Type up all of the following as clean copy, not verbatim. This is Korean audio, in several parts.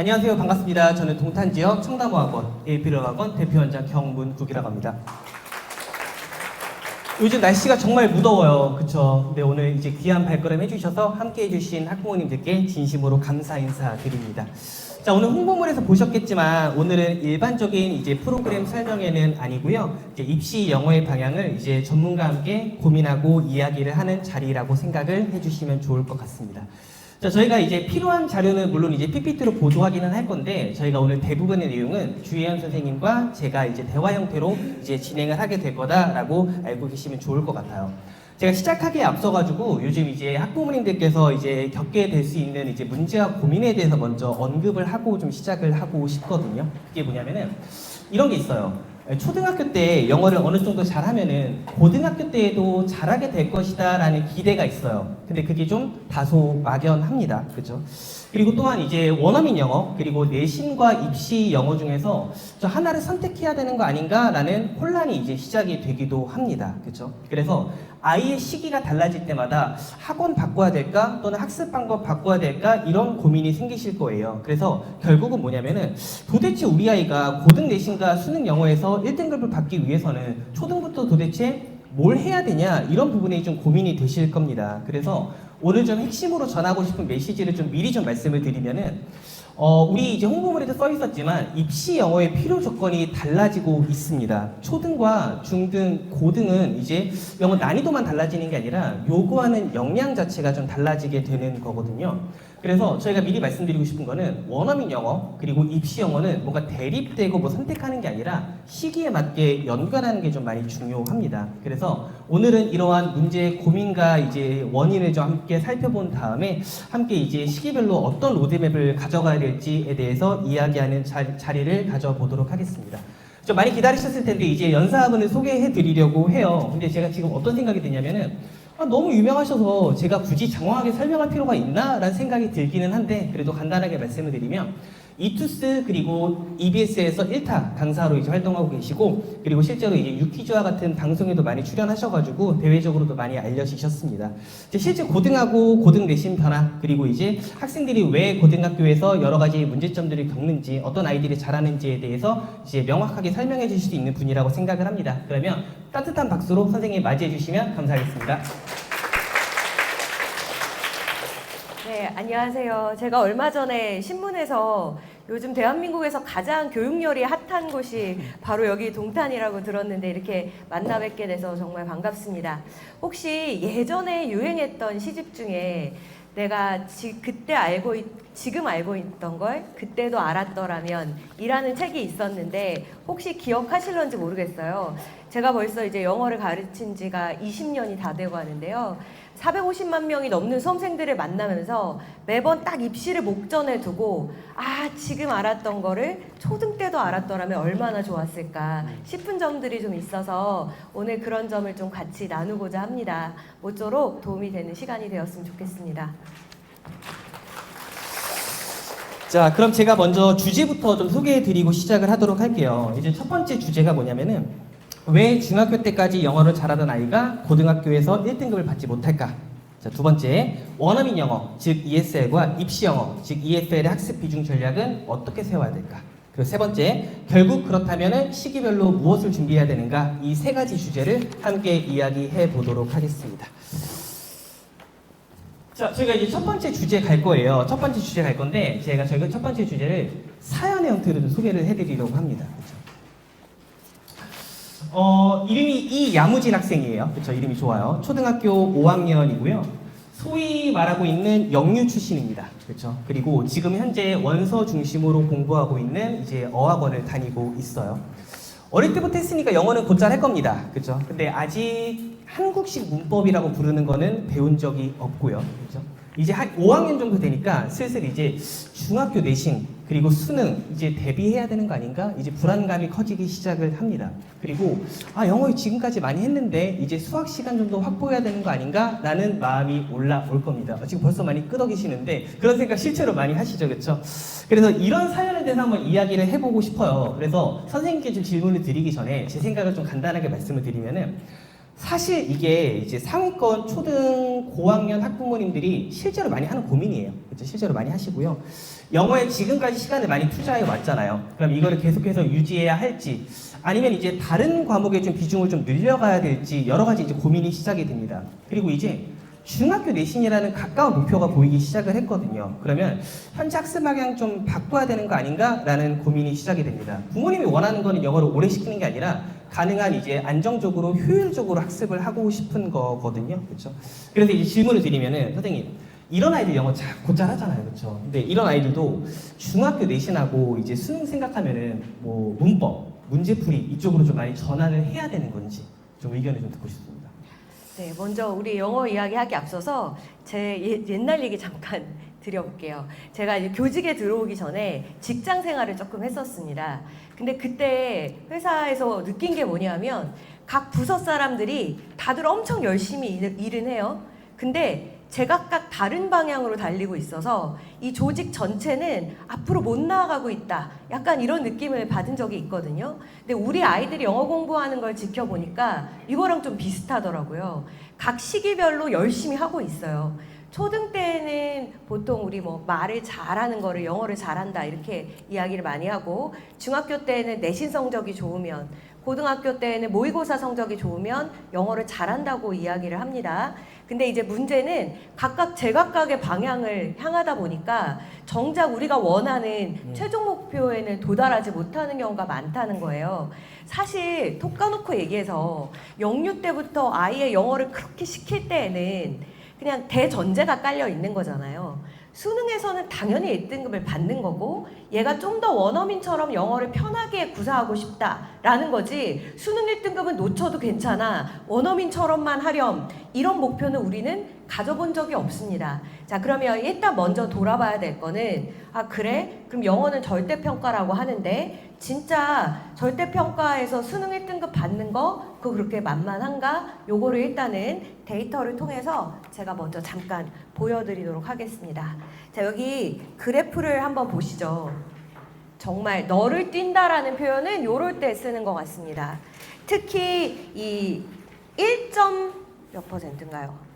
안녕하세요. 반갑습니다. 저는 동탄지역 청담어학원 예비로학원 대표원장 경문국이라고 합니다. 요즘 날씨가 정말 무더워요. 그쵸? 근데 오늘 이제 귀한 발걸음 해주셔서 함께 해주신 학부모님들께 진심으로 감사 인사드립니다. 자, 오늘 홍보물에서 보셨겠지만 오늘은 일반적인 이제 프로그램 설명회는 아니고요. 이제 입시 영어의 방향을 이제 전문가와 함께 고민하고 이야기를 하는 자리라고 생각을 해주시면 좋을 것 같습니다. 자, 저희가 이제 필요한 자료는 물론 이제 PPT로 보도하기는 할 건데 저희가 오늘 대부분의 내용은 주혜연 선생님과 제가 이제 대화 형태로 이제 진행을 하게 될 거다라고 알고 계시면 좋을 것 같아요. 제가 시작하기에 앞서가지고 요즘 이제 학부모님들께서 이제 겪게 될 수 있는 이제 문제와 고민에 대해서 먼저 언급을 하고 좀 시작을 하고 싶거든요. 그게 뭐냐면은 이런 게 있어요. 초등학교 때 영어를 어느 정도 잘하면은 고등학교 때에도 잘하게 될 것이다 라는 기대가 있어요. 근데 그게 좀 다소 막연합니다. 그죠? 그리고 또한 이제 원어민 영어 그리고 내신과 입시 영어 중에서 저 하나를 선택해야 되는 거 아닌가 라는 혼란이 이제 시작이 되기도 합니다. 그죠? 그래서 아이의 시기가 달라질 때마다 학원 바꿔야 될까 또는 학습 방법 바꿔야 될까 이런 고민이 생기실 거예요. 그래서 결국은 뭐냐면은 도대체 우리 아이가 고등 내신과 수능 영어에서 1등급을 받기 위해서는 초등부터 도대체 뭘 해야 되냐 이런 부분에 좀 고민이 되실 겁니다. 그래서 오늘 좀 핵심으로 전하고 싶은 메시지를 좀 미리 좀 말씀을 드리면은 우리 이제 홍보물에도 써 있었지만 입시 영어의 필요 조건이 달라지고 있습니다. 초등과 중등, 고등은 이제 영어 난이도만 달라지는 게 아니라 요구하는 역량 자체가 좀 달라지게 되는 거거든요. 그래서 저희가 미리 말씀드리고 싶은 거는 원어민 영어 그리고 입시 영어는 뭔가 대립되고 뭐 선택하는 게 아니라 시기에 맞게 연관하는 게 좀 많이 중요합니다. 그래서 오늘은 이러한 문제의 고민과 이제 원인을 좀 함께 살펴본 다음에 함께 이제 시기별로 어떤 로드맵을 가져가야 될지에 대해서 이야기하는 자리를 가져보도록 하겠습니다. 좀 많이 기다리셨을 텐데 이제 연사분을 소개해 드리려고 해요. 근데 제가 지금 어떤 생각이 드냐면은 너무 유명하셔서 제가 굳이 장황하게 설명할 필요가 있나? 라는 생각이 들기는 한데 그래도 간단하게 말씀을 드리면 이투스 그리고 EBS에서 1타 강사로 이제 활동하고 계시고 그리고 실제로 이제 유퀴즈와 같은 방송에도 많이 출연하셔가지고 대외적으로도 많이 알려지셨습니다. 이제 실제 고등하고 고등 내신 변화 그리고 이제 학생들이 왜 고등학교에서 여러 가지 문제점들을 겪는지 어떤 아이들이 잘하는지에 대해서 이제 명확하게 설명해 주실 수 있는 분이라고 생각을 합니다. 그러면 따뜻한 박수로 선생님 맞이해 주시면 감사하겠습니다. 네, 안녕하세요. 제가 얼마 전에 신문에서 요즘 대한민국에서 가장 교육열이 핫한 곳이 바로 여기 동탄이라고 들었는데 이렇게 만나 뵙게 돼서 정말 반갑습니다. 혹시 예전에 유행했던 시집 중에 내가 지금 알고 있던 걸 그때도 알았더라면 이라는 책이 있었는데 혹시 기억하실런지 모르겠어요. 제가 벌써 이제 영어를 가르친 지가 20년이 다 되고 하는데요. 450만 명이 넘는 수험생들을 만나면서 매번 딱 입시를 목전에 두고 지금 알았던 거를 초등 때도 알았더라면 얼마나 좋았을까 싶은 점들이 좀 있어서 오늘 그런 점을 좀 같이 나누고자 합니다. 모쪼록 도움이 되는 시간이 되었으면 좋겠습니다. 자, 그럼 제가 먼저 주제부터 좀 소개해드리고 시작을 하도록 할게요. 이제 첫 번째 주제가 뭐냐면은 왜 중학교 때까지 영어를 잘하던 아이가 고등학교에서 1등급을 받지 못할까? 자, 두 번째, 원어민 영어, 즉 ESL과 입시 영어, 즉 EFL의 학습 비중 전략은 어떻게 세워야 될까? 그리고 세 번째, 결국 그렇다면 시기별로 무엇을 준비해야 되는가? 이 세 가지 주제를 함께 이야기해 보도록 하겠습니다. 자, 저희가 이제 첫 번째 주제 갈 거예요. 첫 번째 주제 갈 건데 저희가 첫 번째 주제를 사연의 형태로 좀 소개를 해드리려고 합니다. 그렇죠? 이름이 이야무진 학생이에요. 그쵸? 이름이 좋아요. 초등학교 5학년이고요. 소위 말하고 있는 영유 출신입니다. 그쵸? 그리고 지금 현재 원서 중심으로 공부하고 있는 이제 어학원을 다니고 있어요. 어릴 때부터 했으니까 영어는 곧잘 할 겁니다. 그쵸? 근데 아직 한국식 문법이라고 부르는 거는 배운 적이 없고요. 그쵸? 이제 한 5학년 정도 되니까 슬슬 이제 중학교 내신 그리고 수능 이제 대비해야 되는 거 아닌가? 이제 불안감이 커지기 시작을 합니다. 그리고 영어 지금까지 많이 했는데 이제 수학 시간 좀 더 확보해야 되는 거 아닌가? 라는 마음이 올라올 겁니다. 지금 벌써 많이 끄덕이시는데 그런 생각 실제로 많이 하시죠, 그렇죠? 그래서 이런 사연에 대해서 한번 이야기를 해보고 싶어요. 그래서 선생님께 좀 질문을 드리기 전에 제 생각을 좀 간단하게 말씀을 드리면은 사실 이게 이제 상위권 초등 고학년 학부모님들이 실제로 많이 하는 고민이에요. 그렇죠? 실제로 많이 하시고요. 영어에 지금까지 시간을 많이 투자해 왔잖아요. 그럼 이거를 계속해서 유지해야 할지 아니면 이제 다른 과목에 좀 비중을 좀 늘려가야 될지 여러 가지 이제 고민이 시작이 됩니다. 그리고 이제 중학교 내신이라는 가까운 목표가 보이기 시작을 했거든요. 그러면 현재 학습 방향 좀 바꿔야 되는 거 아닌가라는 고민이 시작이 됩니다. 부모님이 원하는 거는 영어를 오래 시키는 게 아니라 가능한 이제 안정적으로 효율적으로 학습을 하고 싶은 거거든요. 그렇죠? 그래서 이제 질문을 드리면은 선생님 이런 아이들 영어 곧잘 하잖아요. 그렇죠? 근데 이런 아이들도 중학교 내신하고 이제 수능 생각하면은 뭐 문법, 문제풀이 이쪽으로 좀 많이 전환을 해야 되는 건지 좀 의견을 좀 듣고 싶습니다. 네, 먼저 우리 영어 이야기하기 앞서서 제 옛날 얘기 잠깐 드려볼게요. 제가 이제 교직에 들어오기 전에 직장 생활을 조금 했었습니다. 근데 그때 회사에서 느낀 게 뭐냐면 각 부서 사람들이 다들 엄청 열심히 일은 해요. 근데 제각각 다른 방향으로 달리고 있어서 이 조직 전체는 앞으로 못 나아가고 있다. 약간 이런 느낌을 받은 적이 있거든요. 근데 우리 아이들이 영어 공부하는 걸 지켜보니까 이거랑 좀 비슷하더라고요. 각 시기별로 열심히 하고 있어요. 초등 때는 보통 우리 뭐 말을 잘하는 거를 영어를 잘한다 이렇게 이야기를 많이 하고 중학교 때는 내신 성적이 좋으면 고등학교 때는 모의고사 성적이 좋으면 영어를 잘한다고 이야기를 합니다. 근데 이제 문제는 각각 제각각의 방향을 향하다 보니까 정작 우리가 원하는 최종 목표에는 도달하지 못하는 경우가 많다는 거예요. 사실 톡 까놓고 얘기해서 영유 때부터 아이의 영어를 그렇게 시킬 때에는 그냥 대전제가 깔려 있는 거잖아요. 수능에서는 당연히 1등급을 받는 거고 얘가 좀 더 원어민처럼 영어를 편하게 구사하고 싶다라는 거지 수능 1등급은 놓쳐도 괜찮아 원어민처럼만 하렴 이런 목표는 우리는 가져본 적이 없습니다. 자 그러면 일단 먼저 돌아봐야 될 거는 아 그래? 그럼 영어는 절대평가라고 하는데 진짜 절대평가에서 수능 1등급 받는 거 그거 그렇게 만만한가? 요거를 일단은 데이터를 통해서 제가 먼저 잠깐 보여드리도록 하겠습니다. 자 여기 그래프를 한번 보시죠. 정말 너를 뛴다라는 표현은 요럴 때 쓰는 것 같습니다. 특히 이 1. 몇 %인가요?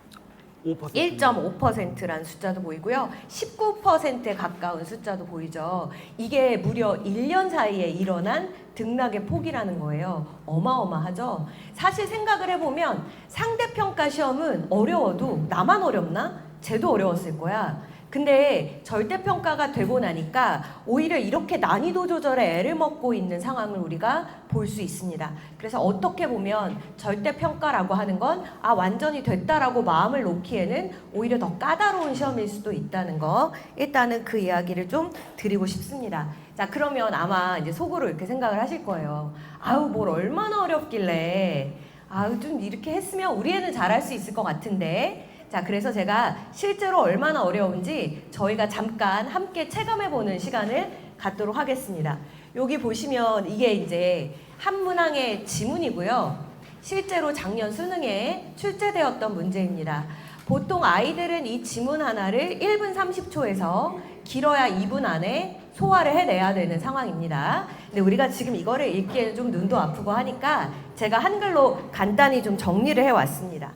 1.5%라는 숫자도 보이고요. 19%에 가까운 숫자도 보이죠. 이게 무려 1년 사이에 일어난 등락의 폭이라는 거예요. 어마어마하죠. 사실 생각을 해보면 상대평가 시험은 어려워도 나만 어렵나? 쟤도 어려웠을 거야. 근데 절대평가가 되고 나니까 오히려 이렇게 난이도 조절에 애를 먹고 있는 상황을 우리가 볼 수 있습니다. 그래서 어떻게 보면 절대평가라고 하는 건 아 완전히 됐다라고 마음을 놓기에는 오히려 더 까다로운 시험일 수도 있다는 거 일단은 그 이야기를 좀 드리고 싶습니다. 자 그러면 아마 이제 속으로 이렇게 생각을 하실 거예요. 아우 뭘 얼마나 어렵길래 아우 좀 이렇게 했으면 우리 애는 잘할 수 있을 것 같은데 자, 그래서 제가 실제로 얼마나 어려운지 저희가 잠깐 함께 체감해보는 시간을 갖도록 하겠습니다. 여기 보시면 이게 이제 한 문항의 지문이고요. 실제로 작년 수능에 출제되었던 문제입니다. 보통 아이들은 이 지문 하나를 1분 30초에서 길어야 2분 안에 소화를 해내야 되는 상황입니다. 근데 우리가 지금 이거를 읽기에는 좀 눈도 아프고 하니까 제가 한글로 간단히 좀 정리를 해왔습니다.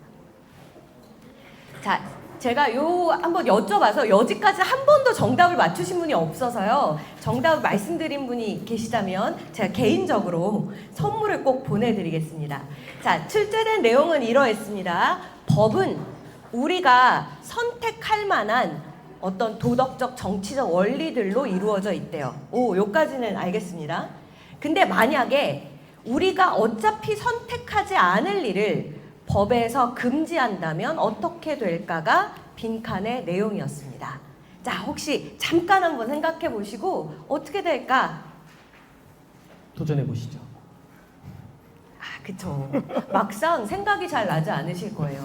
자, 제가 요 한번 여쭤봐서 여지까지 한 번도 정답을 맞추신 분이 없어서요. 정답을 말씀드린 분이 계시다면 제가 개인적으로 선물을 꼭 보내드리겠습니다. 자, 출제된 내용은 이러했습니다. 법은 우리가 선택할 만한 어떤 도덕적, 정치적 원리들로 이루어져 있대요. 오, 요까지는 알겠습니다. 근데 만약에 우리가 어차피 선택하지 않을 일을 법에서 금지한다면 어떻게 될까가 빈칸의 내용이었습니다. 자, 혹시 잠깐 한번 생각해 보시고 어떻게 될까? 도전해 보시죠. 아, 그쵸. 막상 생각이 잘 나지 않으실 거예요.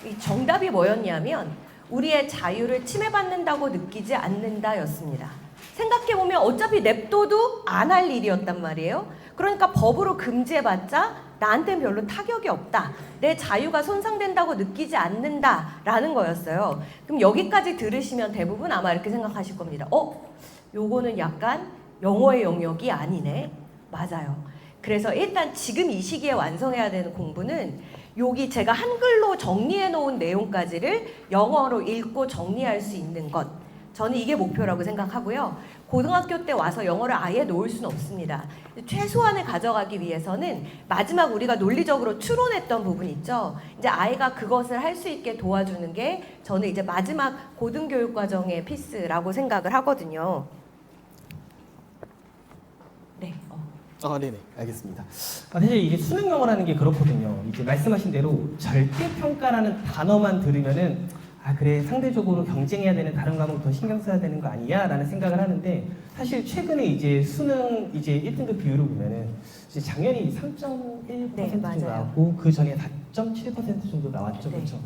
이 정답이 뭐였냐면 우리의 자유를 침해받는다고 느끼지 않는다였습니다. 생각해보면 어차피 냅둬도 안 할 일이었단 말이에요. 그러니까 법으로 금지해봤자 나한테는 별로 타격이 없다. 내 자유가 손상된다고 느끼지 않는다라는 거였어요. 그럼 여기까지 들으시면 대부분 아마 이렇게 생각하실 겁니다. 요거는 약간 영어의 영역이 아니네. 맞아요. 그래서 일단 지금 이 시기에 완성해야 되는 공부는 여기 제가 한글로 정리해 놓은 내용까지를 영어로 읽고 정리할 수 있는 것. 저는 이게 목표라고 생각하고요. 고등학교 때 와서 영어를 아예 놓을 수는 없습니다. 최소한을 가져가기 위해서는 마지막 우리가 논리적으로 추론했던 부분 있죠. 이제 아이가 그것을 할 수 있게 도와주는 게 저는 이제 마지막 고등교육 과정의 피스라고 생각을 하거든요. 네. 네네, 알겠습니다. 사실 이게 수능 영어라는 게 그렇거든요. 이제 말씀하신 대로 절대평가라는 단어만 들으면은 그래, 상대적으로 경쟁해야 되는 다른 과목 더 신경 써야 되는 거 아니야? 라는 생각을 하는데, 사실 최근에 이제 수능 이제 1등급 비율을 보면은 이제 작년이 3.1% 네, 정도 맞아요. 나왔고 그 전에 4.7% 정도 나왔죠. 네. 그렇죠?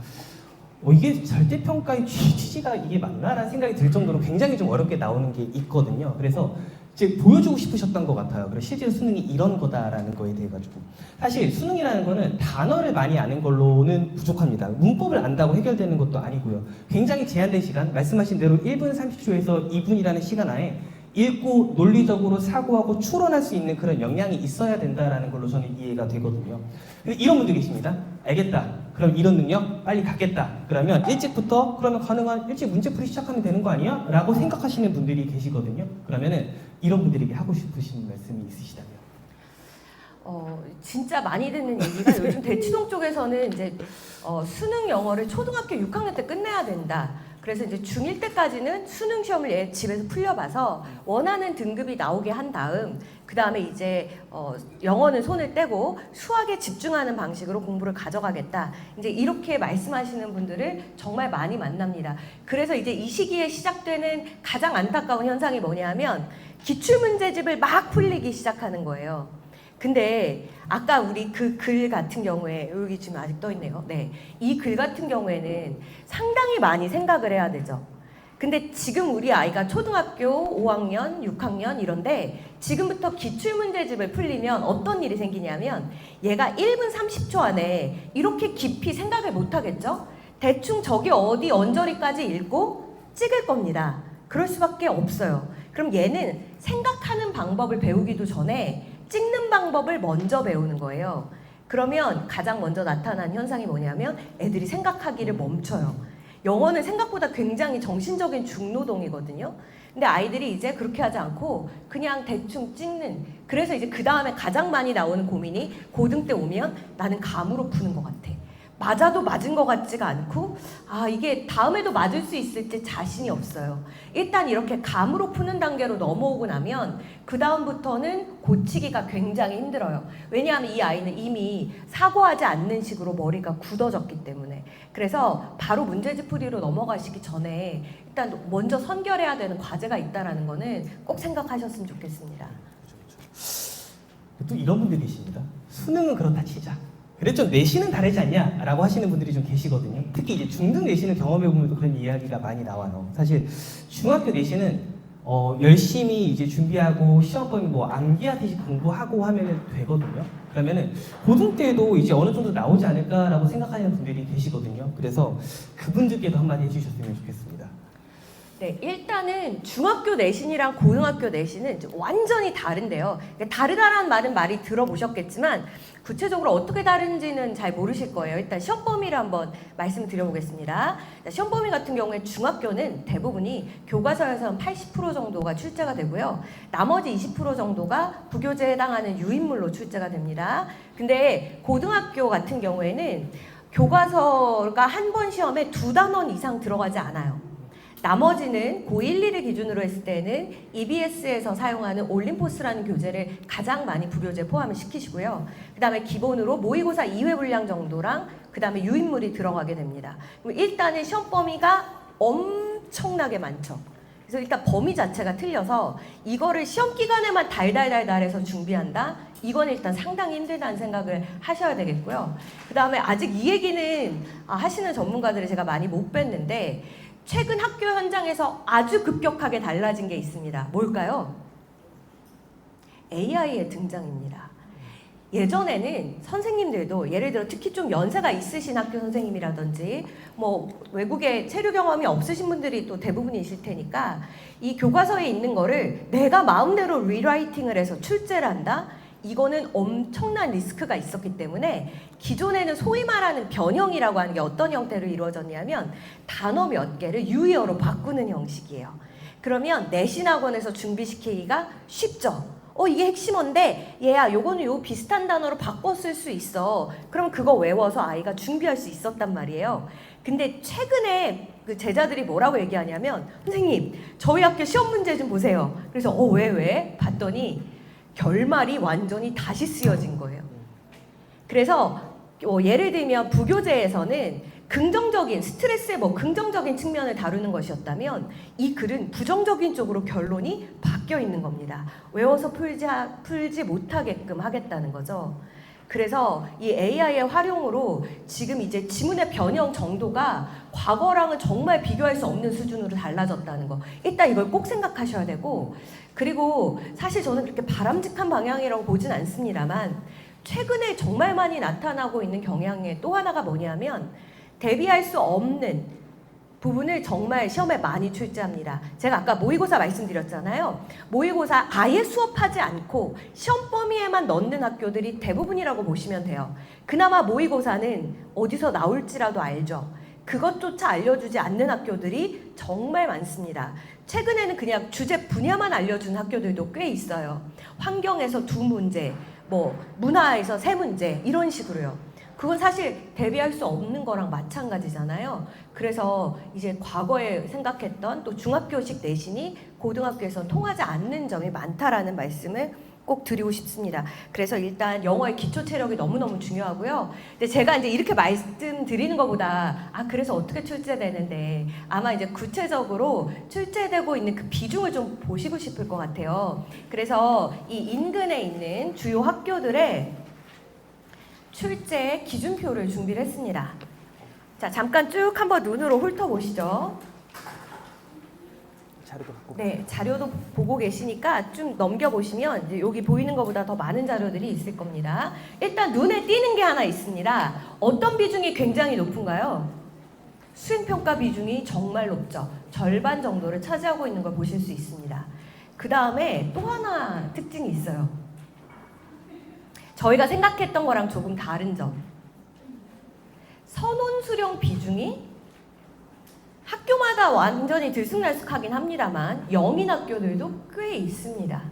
이게 절대평가의 취지가 이게 맞나라는 생각이 들 정도로 굉장히 좀 어렵게 나오는 게 있거든요. 그래서 이제 보여주고 싶으셨던 것 같아요. 그래서 실제로 수능이 이런 거다라는 거에 대해 가지고 사실 수능이라는 거는 단어를 많이 아는 걸로는 부족합니다. 문법을 안다고 해결되는 것도 아니고요. 굉장히 제한된 시간, 말씀하신 대로 1분 30초에서 2분이라는 시간 안에 읽고 논리적으로 사고하고 추론할 수 있는 그런 역량이 있어야 된다라는 걸로 저는 이해가 되거든요. 근데 이런 분들 계십니다. 알겠다. 그럼 이런 능력 빨리 갖겠다. 그러면 일찍부터 그러면 가능한 일찍 문제풀이 시작하면 되는 거 아니야? 라고 생각하시는 분들이 계시거든요. 그러면은 이런 분들에게 하고 싶으신 말씀이 있으시다면? 진짜 많이 듣는 얘기가 요즘 대치동 쪽에서는 이제 수능 영어를 초등학교 6학년 때 끝내야 된다. 그래서 이제 중1 때까지는 수능 시험을 얘 집에서 풀려봐서 원하는 등급이 나오게 한 다음 그 다음에 이제 영어는 손을 떼고 수학에 집중하는 방식으로 공부를 가져가겠다. 이제 이렇게 말씀하시는 분들을 정말 많이 만납니다. 그래서 이제 이 시기에 시작되는 가장 안타까운 현상이 뭐냐면 기출문제집을 막 풀리기 시작하는 거예요. 근데 아까 우리 그 글 같은 경우에 여기 지금 아직 떠 있네요. 네, 이 글 같은 경우에는 상당히 많이 생각을 해야 되죠. 근데 지금 우리 아이가 초등학교 5학년, 6학년 이런데 지금부터 기출문제집을 풀리면 어떤 일이 생기냐면 얘가 1분 30초 안에 이렇게 깊이 생각을 못 하겠죠? 대충 저기 어디 언저리까지 읽고 찍을 겁니다. 그럴 수밖에 없어요. 그럼 얘는 생각하는 방법을 배우기도 전에 찍는 방법을 먼저 배우는 거예요. 그러면 가장 먼저 나타난 현상이 뭐냐면 애들이 생각하기를 멈춰요. 영어는 생각보다 굉장히 정신적인 중노동이거든요. 근데 아이들이 이제 그렇게 하지 않고 그냥 대충 찍는. 그래서 이제 그 다음에 가장 많이 나오는 고민이 고등 때 오면 나는 감으로 푸는 것 같아. 맞아도 맞은 것 같지가 않고 이게 다음에도 맞을 수 있을지 자신이 없어요. 일단 이렇게 감으로 푸는 단계로 넘어오고 나면 그 다음부터는 고치기가 굉장히 힘들어요. 왜냐하면 이 아이는 이미 사고하지 않는 식으로 머리가 굳어졌기 때문에. 그래서 바로 문제집 풀이로 넘어가시기 전에 일단 먼저 선결해야 되는 과제가 있다는 거는 꼭 생각하셨으면 좋겠습니다. 또 이런 분들이 계십니다. 수능은 그렇다 치자. 그래 좀 내신은 다르지 않냐? 라고 하시는 분들이 좀 계시거든요. 특히 이제 중등 내신을 경험해보면 그런 이야기가 많이 나와요. 사실 중학교 내신은 열심히 이제 준비하고 시험범위 뭐 암기하듯이 공부하고 하면 되거든요. 그러면은 고등 때도 이제 어느 정도 나오지 않을까라고 생각하시는 분들이 계시거든요. 그래서 그분들께도 한마디 해주셨으면 좋겠습니다. 네, 일단은 중학교 내신이랑 고등학교 내신은 완전히 다른데요. 다르다라는 말은 많이 들어보셨겠지만 구체적으로 어떻게 다른지는 잘 모르실 거예요. 일단 시험 범위를 한번 말씀드려보겠습니다. 시험 범위 같은 경우에 중학교는 대부분이 교과서에서는 80% 정도가 출제가 되고요. 나머지 20% 정도가 부교재에 해당하는 유인물로 출제가 됩니다. 근데 고등학교 같은 경우에는 교과서가 한 번 시험에 2단원 이상 들어가지 않아요. 나머지는 고1, 2를 기준으로 했을 때는 EBS에서 사용하는 올림포스라는 교재를 가장 많이 부교재에 포함을 시키시고요. 그 다음에 기본으로 모의고사 2회 분량 정도랑 그 다음에 유인물이 들어가게 됩니다. 그럼 일단은 시험 범위가 엄청나게 많죠. 그래서 일단 범위 자체가 틀려서 이거를 시험 기간에만 달달달달해서 준비한다? 이건 일단 상당히 힘들다는 생각을 하셔야 되겠고요. 그 다음에 아직 이 얘기는 하시는 전문가들을 제가 많이 못 뵀는데 최근 학교 현장에서 아주 급격하게 달라진 게 있습니다. 뭘까요? AI의 등장입니다. 예전에는 선생님들도 예를 들어 특히 좀 연세가 있으신 학교 선생님이라든지 뭐 외국에 체류 경험이 없으신 분들이 또 대부분이실 테니까 이 교과서에 있는 거를 내가 마음대로 리라이팅을 해서 출제를 한다? 이거는 엄청난 리스크가 있었기 때문에 기존에는 소위 말하는 변형이라고 하는 게 어떤 형태로 이루어졌냐면 단어 몇 개를 유의어로 바꾸는 형식이에요. 그러면 내신 학원에서 준비시키기가 쉽죠. 이게 핵심어인데 얘야 요거는 요 비슷한 단어로 바꿔 쓸 수 있어. 그럼 그거 외워서 아이가 준비할 수 있었단 말이에요. 근데 최근에 그 제자들이 뭐라고 얘기하냐면 선생님 저희 학교 시험 문제 좀 보세요. 그래서 왜? 봤더니 결말이 완전히 다시 쓰여진 거예요. 그래서 예를 들면 부교재에서는 긍정적인 스트레스의 긍정적인 측면을 다루는 것이었다면 이 글은 부정적인 쪽으로 결론이 바뀌어 있는 겁니다. 외워서 풀지 못하게끔 하겠다는 거죠. 그래서 이 AI의 활용으로 지금 이제 지문의 변형 정도가 과거랑은 정말 비교할 수 없는 수준으로 달라졌다는 거. 일단 이걸 꼭 생각하셔야 되고, 그리고 사실 저는 그렇게 바람직한 방향이라고 보진 않습니다만 최근에 정말 많이 나타나고 있는 경향의 또 하나가 뭐냐면 대비할 수 없는 부분을 정말 시험에 많이 출제합니다. 제가 아까 모의고사 말씀드렸잖아요. 모의고사 아예 수업하지 않고 시험 범위에만 넣는 학교들이 대부분이라고 보시면 돼요. 그나마 모의고사는 어디서 나올지라도 알죠. 그것조차 알려주지 않는 학교들이 정말 많습니다. 최근에는 그냥 주제 분야만 알려주는 학교들도 꽤 있어요. 환경에서 2문제, 문화에서 3문제 이런 식으로요. 그건 사실 대비할 수 없는 거랑 마찬가지잖아요. 그래서 이제 과거에 생각했던 또 중학교식 내신이 고등학교에서 통하지 않는 점이 많다라는 말씀을 꼭 드리고 싶습니다. 그래서 일단 영어의 기초 체력이 너무너무 중요하고요. 근데 제가 이제 이렇게 말씀드리는 것보다 그래서 어떻게 출제되는데 아마 이제 구체적으로 출제되고 있는 그 비중을 좀 보시고 싶을 것 같아요. 그래서 이 인근에 있는 주요 학교들의 출제 기준표를 준비를 했습니다. 자, 잠깐 쭉 한번 눈으로 훑어보시죠. 자료도 갖고. 네, 자료도 보고 계시니까 좀 넘겨보시면 이제 여기 보이는 것보다 더 많은 자료들이 있을 겁니다. 일단 눈에 띄는 게 하나 있습니다. 어떤 비중이 굉장히 높은가요? 수행평가 비중이 정말 높죠. 절반 정도를 차지하고 있는 걸 보실 수 있습니다. 그 다음에 또 하나 특징이 있어요. 저희가 생각했던 거랑 조금 다른 점. 선원 수령 비중이 학교마다 완전히 들쑥날쑥하긴 합니다만 영인 학교들도 꽤 있습니다.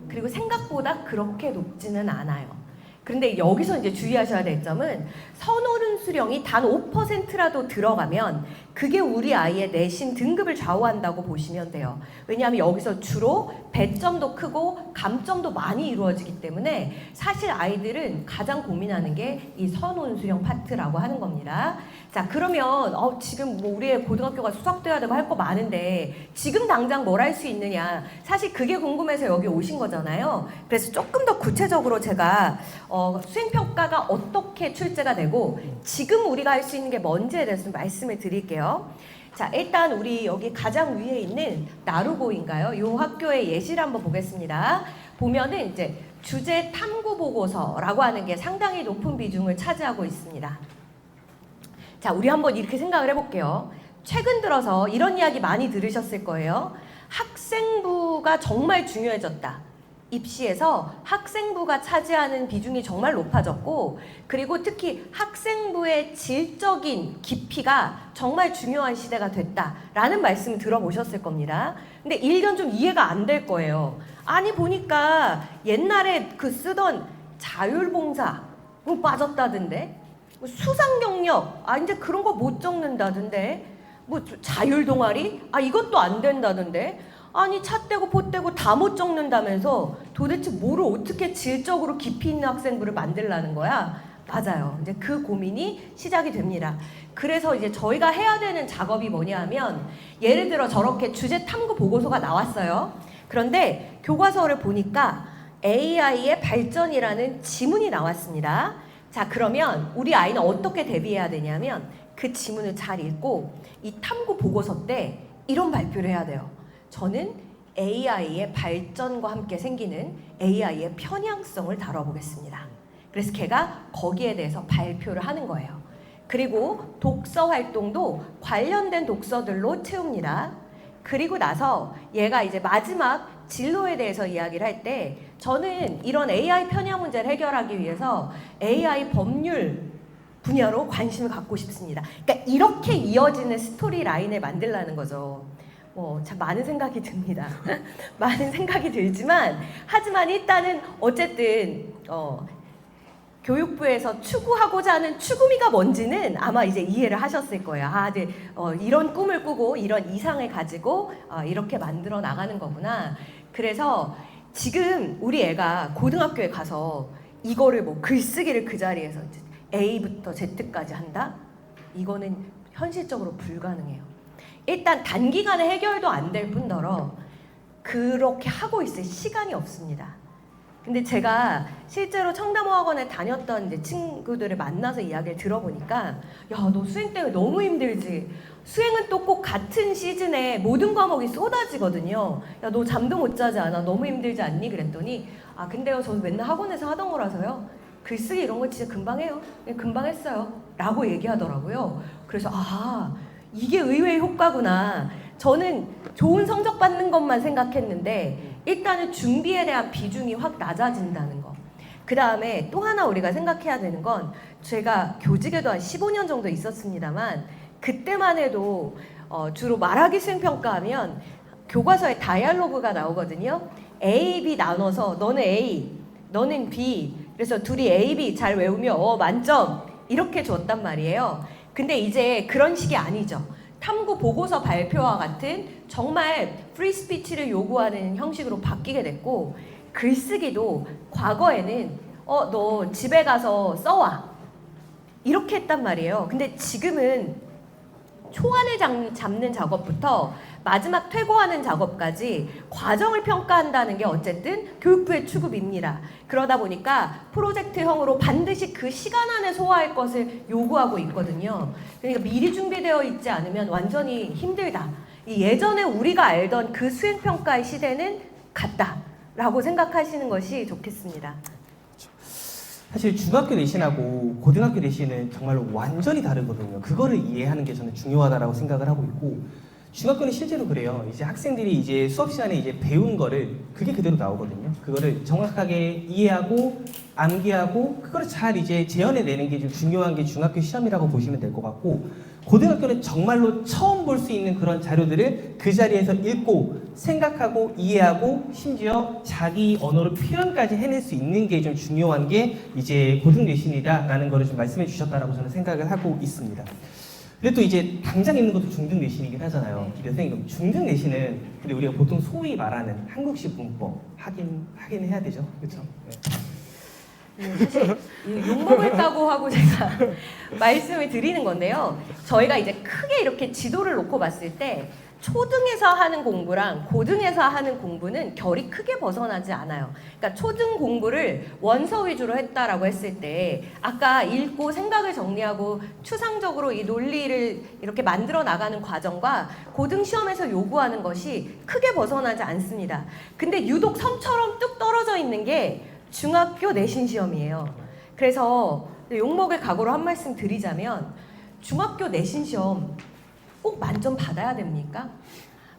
그리고 생각보다 그렇게 높지는 않아요. 그런데 여기서 이제 주의하셔야 될 점은 선호른 수령이 단 5%라도 들어가면 그게 우리 아이의 내신 등급을 좌우한다고 보시면 돼요. 왜냐하면 여기서 주로 배점도 크고 감점도 많이 이루어지기 때문에 사실 아이들은 가장 고민하는 게 이 선호른 수령 파트라고 하는 겁니다. 자, 그러면 지금 우리의 고등학교가 수학도 해야 되고 할 거 많은데 지금 당장 뭘 할 수 있느냐, 사실 그게 궁금해서 여기 오신 거잖아요. 그래서 조금 더 구체적으로 제가 수행평가가 어떻게 출제가 되고 지금 우리가 할 수 있는 게 뭔지에 대해서 말씀을 드릴게요. 자, 일단 우리 여기 가장 위에 있는 나루고인가요? 이 학교의 예시를 한번 보겠습니다. 보면은 이제 주제 탐구 보고서라고 하는 게 상당히 높은 비중을 차지하고 있습니다. 자, 우리 한번 이렇게 생각을 해볼게요. 최근 들어서 이런 이야기 많이 들으셨을 거예요. 학생부가 정말 중요해졌다. 입시에서 학생부가 차지하는 비중이 정말 높아졌고, 그리고 특히 학생부의 질적인 깊이가 정말 중요한 시대가 됐다라는 말씀을 들어보셨을 겁니다. 근데 일견 좀 이해가 안 될 거예요. 아니 보니까 옛날에 그 쓰던 자율봉사 빠졌다던데, 수상 경력 이제 그런 거 못 적는다던데, 자율동아리 이것도 안 된다던데, 아니 차 떼고 포 떼고 다 못 적는다면서 도대체 뭐를 어떻게 질적으로 깊이 있는 학생부를 만들라는 거야? 맞아요. 이제 그 고민이 시작이 됩니다. 그래서 이제 저희가 해야 되는 작업이 뭐냐면, 예를 들어 저렇게 주제 탐구 보고서가 나왔어요. 그런데 교과서를 보니까 AI의 발전이라는 지문이 나왔습니다. 자, 그러면 우리 아이는 어떻게 대비해야 되냐면 그 지문을 잘 읽고 이 탐구 보고서 때 이런 발표를 해야 돼요. 저는 AI의 발전과 함께 생기는 AI의 편향성을 다뤄보겠습니다. 그래서 걔가 거기에 대해서 발표를 하는 거예요. 그리고 독서 활동도 관련된 독서들로 채웁니다. 그리고 나서 얘가 이제 마지막 진로에 대해서 이야기를 할 때 저는 이런 AI 편향 문제를 해결하기 위해서 AI 법률 분야로 관심을 갖고 싶습니다. 그러니까 이렇게 이어지는 스토리 라인을 만들라는 거죠. 참 많은 생각이 듭니다. 많은 생각이 들지만 하지만 일단은 어쨌든 교육부에서 추구하고자 하는 추구미가 뭔지는 아마 이제 이해를 하셨을 거예요. 네, 이런 꿈을 꾸고 이런 이상을 가지고 이렇게 만들어 나가는 거구나. 그래서 지금 우리 애가 고등학교에 가서 이거를 뭐 글쓰기를 그 자리에서 A부터 Z까지 한다? 이거는 현실적으로 불가능해요. 일단 단기간에 해결도 안 될 뿐더러 그렇게 하고 있을 시간이 없습니다. 근데 제가 실제로 청담호학원에 다녔던 이제 친구들을 만나서 이야기를 들어보니까 야, 너 수행 때문에 너무 힘들지. 수행은 또 꼭 같은 시즌에 모든 과목이 쏟아지거든요. 야, 너 잠도 못 자지 않아? 너무 힘들지 않니? 그랬더니 근데요, 저는 맨날 학원에서 하던 거라서요. 글쓰기 이런 거 진짜 금방 해요. 그냥 금방 했어요. 라고 얘기하더라고요. 그래서 이게 의외의 효과구나. 저는 좋은 성적 받는 것만 생각했는데 일단은 준비에 대한 비중이 확 낮아진다는 거. 그 다음에 또 하나 우리가 생각해야 되는 건 제가 교직에도 한 15년 정도 있었습니다만 그때만 해도 주로 말하기 수행평가하면 교과서에 다이얼로그가 나오거든요. A, B 나눠서 너는 A, 너는 B. 그래서 둘이 A, B 잘 외우면 만점 이렇게 줬단 말이에요. 근데 이제 그런 식이 아니죠. 탐구 보고서 발표와 같은 정말 프리스피치를 요구하는 형식으로 바뀌게 됐고 글쓰기도 과거에는 너 집에 가서 써와 이렇게 했단 말이에요. 근데 지금은 초안을 잡는 작업부터 마지막 퇴고하는 작업까지 과정을 평가한다는 게 어쨌든 교육부의 추구입니다. 그러다 보니까 프로젝트형으로 반드시 그 시간 안에 소화할 것을 요구하고 있거든요. 그러니까 미리 준비되어 있지 않으면 완전히 힘들다. 예전에 우리가 알던 그 수행평가의 시대는 갔다라고 생각하시는 것이 좋겠습니다. 사실 중학교 내신하고 고등학교 내신은 정말로 완전히 다르거든요. 그거를 이해하는 게 저는 중요하다라고 생각을 하고 있고, 중학교는 실제로 그래요. 이제 학생들이 이제 수업 시간에 이제 배운 거를 그게 그대로 나오거든요. 그거를 정확하게 이해하고 암기하고 그거를 잘 이제 재현해 내는 게 좀 중요한 게 중학교 시험이라고 보시면 될 것 같고, 고등학교는 정말로 처음 볼 수 있는 그런 자료들을 그 자리에서 읽고 생각하고 이해하고 심지어 자기 언어로 표현까지 해낼 수 있는 게 좀 중요한 게 이제 고등내신이다라는 거를 좀 말씀해 주셨다라고 저는 생각을 하고 있습니다. 근데 또 이제 당장 있는 것도 중등내신이긴 하잖아요. 선생님, 그럼 중등내신은 근데 우리가 보통 소위 말하는 한국식 문법 하긴 해야 되죠, 그렇죠? 사실 욕먹을까고 하고 제가 말씀을 드리는 건데요. 저희가 이제 크게 이렇게 지도를 놓고 봤을 때 초등에서 하는 공부랑 고등에서 하는 공부는 결이 크게 벗어나지 않아요. 그러니까 초등 공부를 원서 위주로 했다라고 했을 때 아까 읽고 생각을 정리하고 추상적으로 이 논리를 이렇게 만들어 나가는 과정과 고등 시험에서 요구하는 것이 크게 벗어나지 않습니다. 근데 유독 섬처럼 뚝 떨어져 있는 게 중학교 내신 시험이에요. 그래서 욕먹을 각오로 한 말씀 드리자면 중학교 내신 시험 꼭 만점 받아야 됩니까?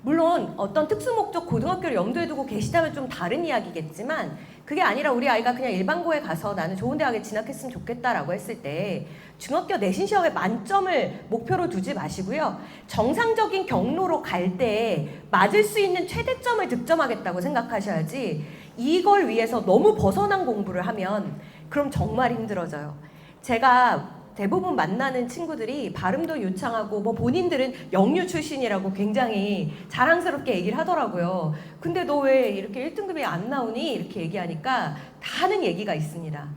물론 어떤 특수목적 고등학교를 염두에 두고 계시다면 좀 다른 이야기겠지만 그게 아니라 우리 아이가 그냥 일반고에 가서 나는 좋은 대학에 진학했으면 좋겠다라고 했을 때 중학교 내신 시험에 만점을 목표로 두지 마시고요. 정상적인 경로로 갈 때 맞을 수 있는 최대점을 득점하겠다고 생각하셔야지 이걸 위해서 너무 벗어난 공부를 하면 그럼 정말 힘들어져요. 제가 대부분 만나는 친구들이 발음도 유창하고 뭐 본인들은 영유 출신이라고 굉장히 자랑스럽게 얘기를 하더라고요. 근데 너 왜 이렇게 1등급이 안 나오니? 이렇게 얘기하니까 다 하는 얘기가 있습니다.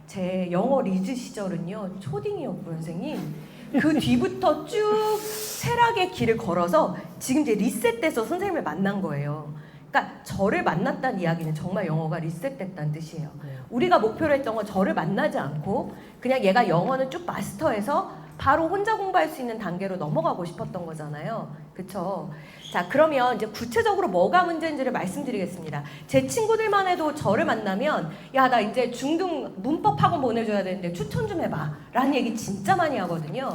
제 영어 리즈 시절은요 초딩이었고요, 선생님. 그 뒤부터 쭉 쇠락의 길을 걸어서 지금 이제 리셋돼서 선생님을 만난 거예요. 그러니까 저를 만났다는 이야기는 정말 영어가 리셋됐다는 뜻이에요. 우리가 목표로 했던 건 저를 만나지 않고 그냥 얘가 영어는 쭉 마스터해서 바로 혼자 공부할 수 있는 단계로 넘어가고 싶었던 거잖아요. 그쵸? 자, 그러면 이제 구체적으로 뭐가 문제인지를 말씀드리겠습니다. 제 친구들만 해도 저를 만나면 야, 나 이제 중등 문법 학원 보내줘야 되는데 추천 좀 해봐 라는 얘기 진짜 많이 하거든요.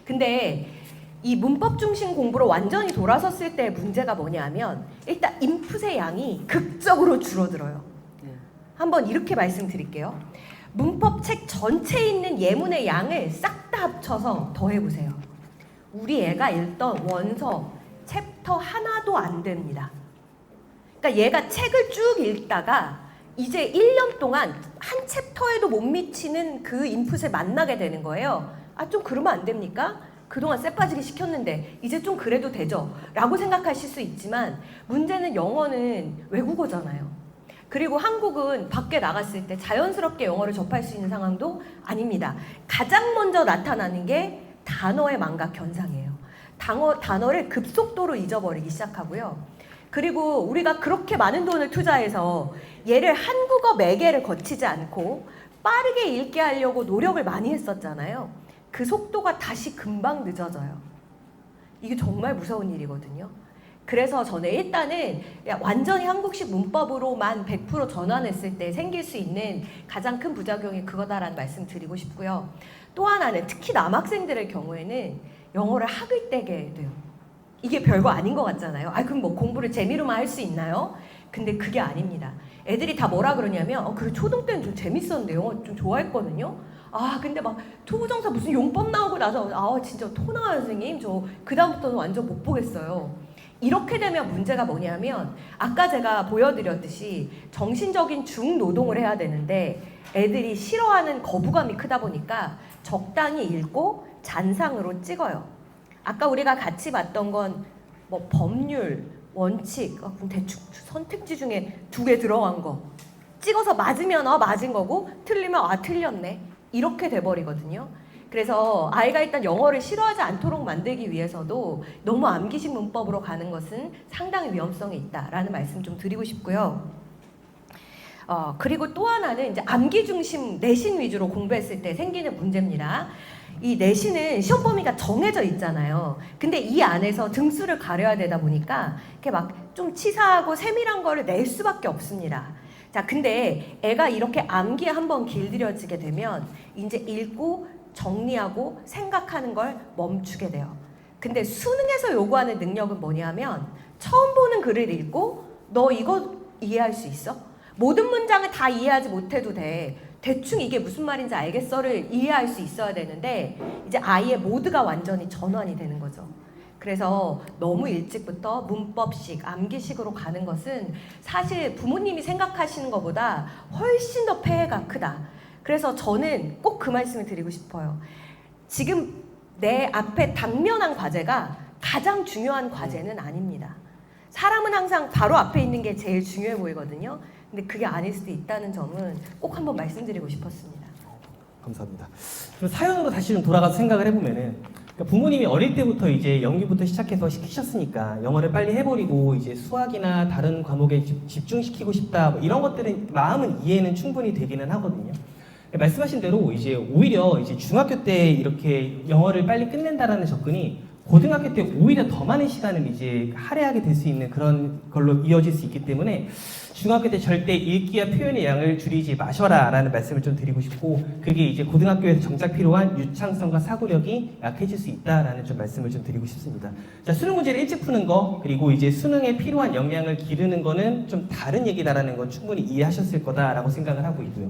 근데 이 문법 중심 공부로 완전히 돌아섰을 때 문제가 뭐냐면 일단 인풋의 양이 극적으로 줄어들어요. 한번 이렇게 말씀드릴게요. 문법 책 전체에 있는 예문의 양을 싹 다 합쳐서 더해보세요. 우리 애가 읽던 원서 챕터 하나도 안 됩니다. 그러니까 얘가 책을 쭉 읽다가 이제 1년 동안 한 챕터에도 못 미치는 그 인풋을 만나게 되는 거예요. 아, 좀 그러면 안 됩니까? 그동안 쎄 빠지게 시켰는데 이제 좀 그래도 되죠? 라고 생각하실 수 있지만 문제는 영어는 외국어잖아요. 그리고 한국은 밖에 나갔을 때 자연스럽게 영어를 접할 수 있는 상황도 아닙니다. 가장 먼저 나타나는 게 단어의 망각 현상이에요. 단어를 급속도로 잊어버리기 시작하고요. 그리고 우리가 그렇게 많은 돈을 투자해서 얘를 한국어 매개를 거치지 않고 빠르게 읽게 하려고 노력을 많이 했었잖아요. 그 속도가 다시 금방 늦어져요. 이게 정말 무서운 일이거든요. 그래서 저는 일단은 완전히 한국식 문법으로만 100% 전환했을 때 생길 수 있는 가장 큰 부작용이 그거다라는 말씀 드리고 싶고요. 또 하나는 특히 남학생들의 경우에는 영어를 학을 떼게 돼요. 이게 별거 아닌 것 같잖아요. 아, 그럼 뭐 공부를 재미로만 할 수 있나요? 근데 그게 아닙니다. 애들이 다 뭐라 그러냐면 그래 초등 때는 좀 재밌었는데 영어 좀 좋아했거든요. 아 근데 막 투부정사 무슨 용법 나오고 나서 아 진짜 토 나와요 선생님. 저 그다음부터는 완전 못 보겠어요. 이렇게 되면 문제가 뭐냐면 아까 제가 보여드렸듯이 정신적인 중노동을 해야 되는데 애들이 싫어하는 거부감이 크다 보니까 적당히 읽고 잔상으로 찍어요. 아까 우리가 같이 봤던 건 뭐 법률, 원칙, 그럼 대충 선택지 중에 2개 들어간 거 찍어서 맞으면 맞은 거고 틀리면 틀렸네 이렇게 돼버리거든요. 그래서 아이가 일단 영어를 싫어하지 않도록 만들기 위해서도 너무 암기식 문법으로 가는 것은 상당히 위험성이 있다라는 말씀 좀 드리고 싶고요. 그리고 또 하나는 이제 암기 중심 내신 위주로 공부했을 때 생기는 문제입니다. 이 내신은 시험 범위가 정해져 있잖아요. 근데 이 안에서 등수를 가려야 되다 보니까 이렇게 막 좀 치사하고 세밀한 거를 낼 수밖에 없습니다. 자, 근데 애가 이렇게 암기에 한번 길들여지게 되면 이제 읽고 정리하고 생각하는 걸 멈추게 돼요. 근데 수능에서 요구하는 능력은 뭐냐면 처음 보는 글을 읽고 너 이거 이해할 수 있어? 모든 문장을 다 이해하지 못해도 돼. 대충 이게 무슨 말인지 알겠어를 이해할 수 있어야 되는데 이제 아이의 모드가 완전히 전환이 되는 거죠. 그래서 너무 일찍부터 문법식, 암기식으로 가는 것은 사실 부모님이 생각하시는 것보다 훨씬 더 폐해가 크다. 그래서 저는 꼭 그 말씀을 드리고 싶어요. 지금 내 앞에 당면한 과제가 가장 중요한 과제는 아닙니다. 사람은 항상 바로 앞에 있는 게 제일 중요해 보이거든요. 근데 그게 아닐 수도 있다는 점은 꼭 한번 말씀드리고 싶었습니다. 감사합니다. 그럼 사연으로 다시 좀 돌아가서 생각을 해보면은 그러니까 부모님이 어릴 때부터 이제 연기부터 시작해서 시키셨으니까 영어를 빨리 해버리고 이제 수학이나 다른 과목에 집중시키고 싶다 뭐 이런 것들은 마음은 이해는 충분히 되기는 하거든요. 말씀하신 대로 이제 오히려 이제 중학교 때 이렇게 영어를 빨리 끝낸다라는 접근이 고등학교 때 오히려 더 많은 시간을 이제 할애하게 될 수 있는 그런 걸로 이어질 수 있기 때문에 중학교 때 절대 읽기와 표현의 양을 줄이지 마셔라 라는 말씀을 좀 드리고 싶고 그게 이제 고등학교에서 정작 필요한 유창성과 사고력이 약해질 수 있다라는 좀 말씀을 좀 드리고 싶습니다. 자, 수능 문제를 일찍 푸는 거 그리고 이제 수능에 필요한 역량을 기르는 거는 좀 다른 얘기다라는 건 충분히 이해하셨을 거다라고 생각을 하고 있고요.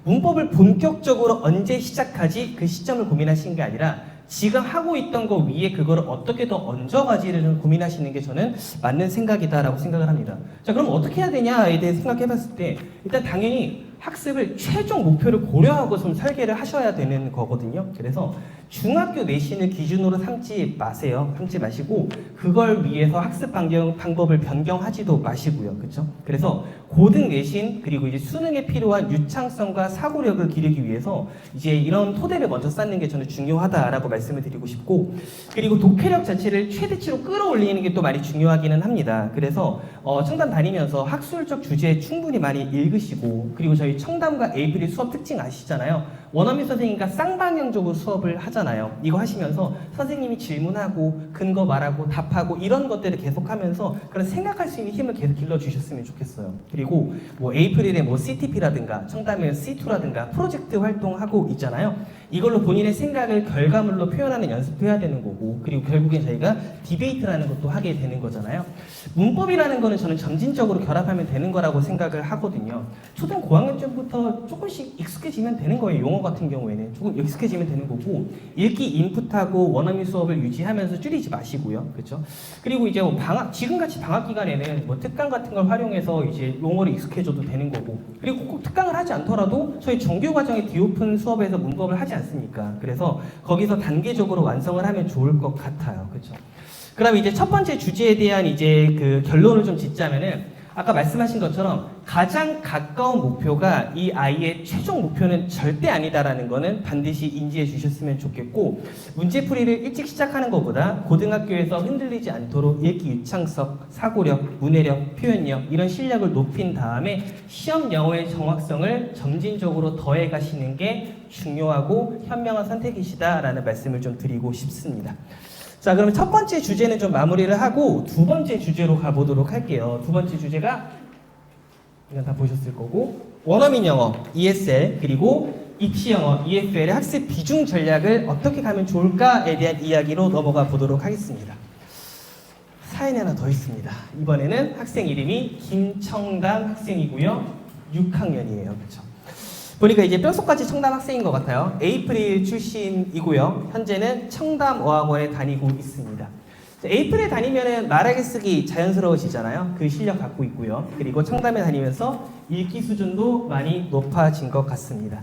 문법을 본격적으로 언제 시작하지 그 시점을 고민하시는 게 아니라 지금 하고 있던 거 위에 그거를 어떻게 더 얹어가지를 좀 고민하시는 게 저는 맞는 생각이다라고 생각을 합니다. 자, 그럼 어떻게 해야 되냐에 대해 생각해봤을 때 일단 당연히 학습을 최종 목표를 고려하고 좀 설계를 하셔야 되는 거거든요. 그래서 중학교 내신을 기준으로 삼지 마세요. 삼지 마시고 그걸 위해서 학습 방법을 변경하지도 마시고요. 그렇죠? 그래서 고등 내신 그리고 이제 수능에 필요한 유창성과 사고력을 기르기 위해서 이제 이런 토대를 먼저 쌓는 게 저는 중요하다라고 말씀을 드리고 싶고 그리고 독해력 자체를 최대치로 끌어올리는 게 또 많이 중요하기는 합니다. 그래서 청담 다니면서 학술적 주제 충분히 많이 읽으시고 그리고 저희 청담과 에이프릴 수업 특징 아시잖아요. 원어민 선생님과 쌍방향적으로 수업을 하잖아요. 이거 하시면서 선생님이 질문하고 근거 말하고 답하고 이런 것들을 계속하면서 그런 생각할 수 있는 힘을 계속 길러주셨으면 좋겠어요. 그리고 뭐 에이프릴에 뭐 CTP라든가 청담에 C2라든가 프로젝트 활동하고 있잖아요. 이걸로 본인의 생각을 결과물로 표현하는 연습도 해야 되는 거고, 그리고 결국엔 저희가 디베이트라는 것도 하게 되는 거잖아요. 문법이라는 거는 저는 점진적으로 결합하면 되는 거라고 생각을 하거든요. 초등 고학년쯤부터 조금씩 익숙해지면 되는 거예요. 용어 같은 경우에는 조금 익숙해지면 되는 거고, 읽기 인풋하고 원어민 수업을 유지하면서 줄이지 마시고요. 그렇죠? 그리고 이제 뭐 지금같이 방학 기간에는 뭐 특강 같은 걸 활용해서 이제 용어를 익숙해져도 되는 거고, 그리고 꼭 특강을 하지 않더라도 저희 정규 과정의 디오픈 수업에서 문법을 하지 않습니까? 그래서 거기서 단계적으로 완성을 하면 좋을 것 같아요. 그렇죠? 그럼 이제 첫 번째 주제에 대한 이제 그 결론을 좀 짓자면은, 아까 말씀하신 것처럼 가장 가까운 목표가 이 아이의 최종 목표는 절대 아니다라는 거는 반드시 인지해 주셨으면 좋겠고, 문제풀이를 일찍 시작하는 것보다 고등학교에서 흔들리지 않도록 읽기 유창성, 사고력, 문해력, 표현력 이런 실력을 높인 다음에 시험 영어의 정확성을 점진적으로 더해 가시는 게 중요하고 현명한 선택이시다라는 말씀을 좀 드리고 싶습니다. 자, 그럼 첫 번째 주제는 좀 마무리를 하고 두 번째 주제로 가보도록 할게요. 두 번째 주제가 이건 다 보셨을 거고, 원어민 영어 ESL 그리고 입시 영어 EFL의 학습 비중 전략을 어떻게 가면 좋을까에 대한 이야기로 넘어가 보도록 하겠습니다. 사연이 하나 더 있습니다. 이번에는 학생 이름이 김청담 학생이고요. 6학년이에요. 그렇죠? 보니까 이제 뼛속까지 청담 학생인 것 같아요. 에이프릴 출신이고요. 현재는 청담어학원에 다니고 있습니다. 에이프릴 다니면은 말하기 쓰기 자연스러우시잖아요. 그 실력 갖고 있고요. 그리고 청담에 다니면서 읽기 수준도 많이 높아진 것 같습니다.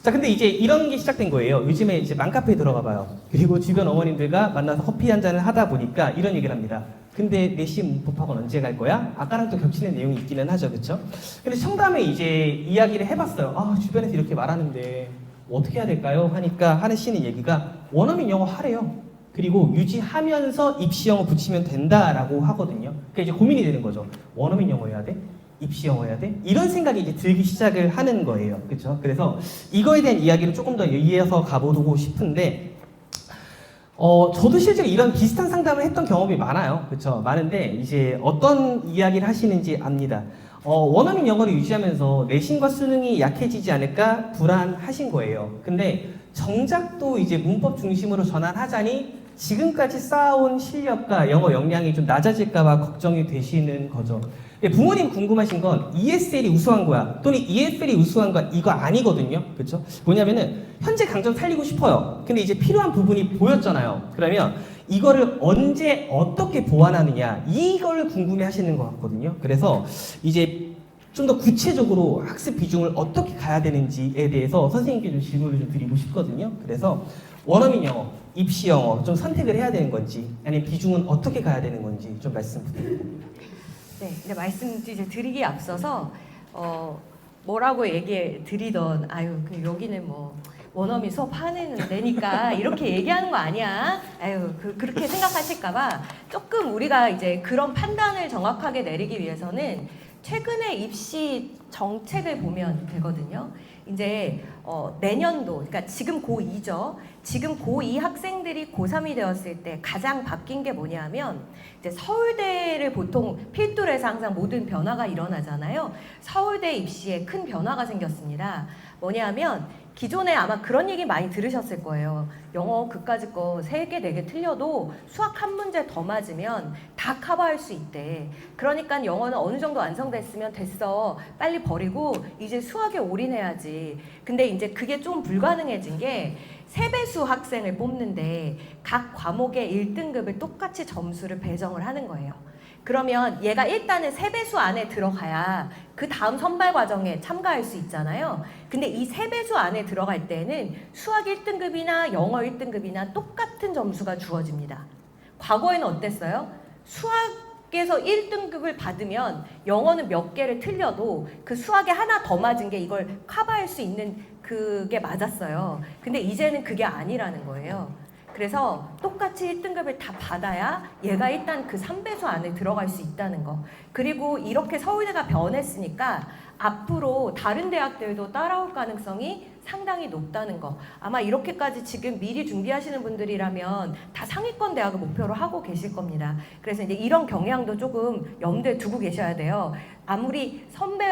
자, 근데 이제 이런 게 시작된 거예요. 요즘에 이제 맘카페에 들어가 봐요. 그리고 주변 어머님들과 만나서 커피 한 잔을 하다 보니까 이런 얘기를 합니다. 근데 내시 문법학원 언제 갈 거야? 아까랑 또 겹치는 내용이 있기는 하죠. 그렇죠? 근데 청담에 이제 이야기를 해봤어요. 아, 주변에서 이렇게 말하는데 어떻게 해야 될까요? 하니까 하시는 얘기가 원어민 영어 하래요. 그리고 유지하면서 입시 영어 붙이면 된다라고 하거든요. 그러니까 이제 고민이 되는 거죠. 원어민 영어 해야 돼? 입시 영어 해야 돼? 이런 생각이 이제 들기 시작을 하는 거예요. 그렇죠? 그래서 이거에 대한 이야기를 조금 더 이어서 가보고 싶은데, 저도 실제로 이런 비슷한 상담을 했던 경험이 많아요. 그렇죠? 많은데 이제 어떤 이야기를 하시는지 압니다. 원어민 영어를 유지하면서 내신과 수능이 약해지지 않을까 불안하신 거예요. 근데 정작 또 이제 문법 중심으로 전환하자니 지금까지 쌓아온 실력과 영어 역량이 좀 낮아질까봐 걱정이 되시는 거죠. 부모님 궁금하신 건 ESL이 우수한 거야 또는 EFL이 우수한 거야 이거 아니거든요. 그렇죠? 뭐냐면은 현재 강점 살리고 싶어요. 근데 이제 필요한 부분이 보였잖아요. 그러면 이거를 언제 어떻게 보완하느냐 이걸 궁금해 하시는 것 같거든요. 그래서 이제 좀 더 구체적으로 학습 비중을 어떻게 가야 되는지에 대해서 선생님께 좀 질문을 좀 드리고 싶거든요. 그래서 원어민 영어, 입시 영어 좀 선택을 해야 되는 건지 아니면 비중은 어떻게 가야 되는 건지 좀 말씀 부탁드립니다. 네, 근데 말씀 이제 드리기에 앞서서 뭐라고 얘기해 드리던 아유 여기는 뭐 원어민 수업 하는 데니까 이렇게 얘기하는 거 아니야? 아유 그렇게 생각하실까봐 조금 우리가 이제 그런 판단을 정확하게 내리기 위해서는 최근에 입시 정책을 보면 되거든요. 이제 내년도, 그러니까 지금 고2죠. 지금 고2 학생들이 고3이 되었을 때 가장 바뀐 게 뭐냐면 이제 서울대를 보통 필두로 해서 항상 모든 변화가 일어나잖아요. 서울대 입시에 큰 변화가 생겼습니다. 뭐냐면 기존에 아마 그런 얘기 많이 들으셨을 거예요. 영어 그까짓 거 3개, 4개 틀려도 수학 한 문제 더 맞으면 다 커버할 수 있대. 그러니까 영어는 어느 정도 완성됐으면 됐어. 빨리 버리고 이제 수학에 올인해야지. 근데 이제 그게 좀 불가능해진 게 세배수 학생을 뽑는데 각 과목의 1등급을 똑같이 점수를 배정을 하는 거예요. 그러면 얘가 일단은 세배수 안에 들어가야 그 다음 선발 과정에 참가할 수 있잖아요. 근데 이 세배수 안에 들어갈 때는 수학 1등급이나 영어 1등급이나 똑같은 점수가 주어집니다. 과거에는 어땠어요? 수학에서 1등급을 받으면 영어는 몇 개를 틀려도 그 수학에 하나 더 맞은 게 이걸 커버할 수 있는 그게 맞았어요. 근데 이제는 그게 아니라는 거예요. 그래서 똑같이 1등급을 다 받아야 얘가 일단 그 3배수 안에 들어갈 수 있다는 거. 그리고 이렇게 서울대가 변했으니까 앞으로 다른 대학들도 따라올 가능성이 상당히 높다는 거. 아마 이렇게까지 지금 미리 준비하시는 분들이라면 다 상위권 대학을 목표로 하고 계실 겁니다. 그래서 이제 이런 경향도 조금 염두에 두고 계셔야 돼요. 아무리 선배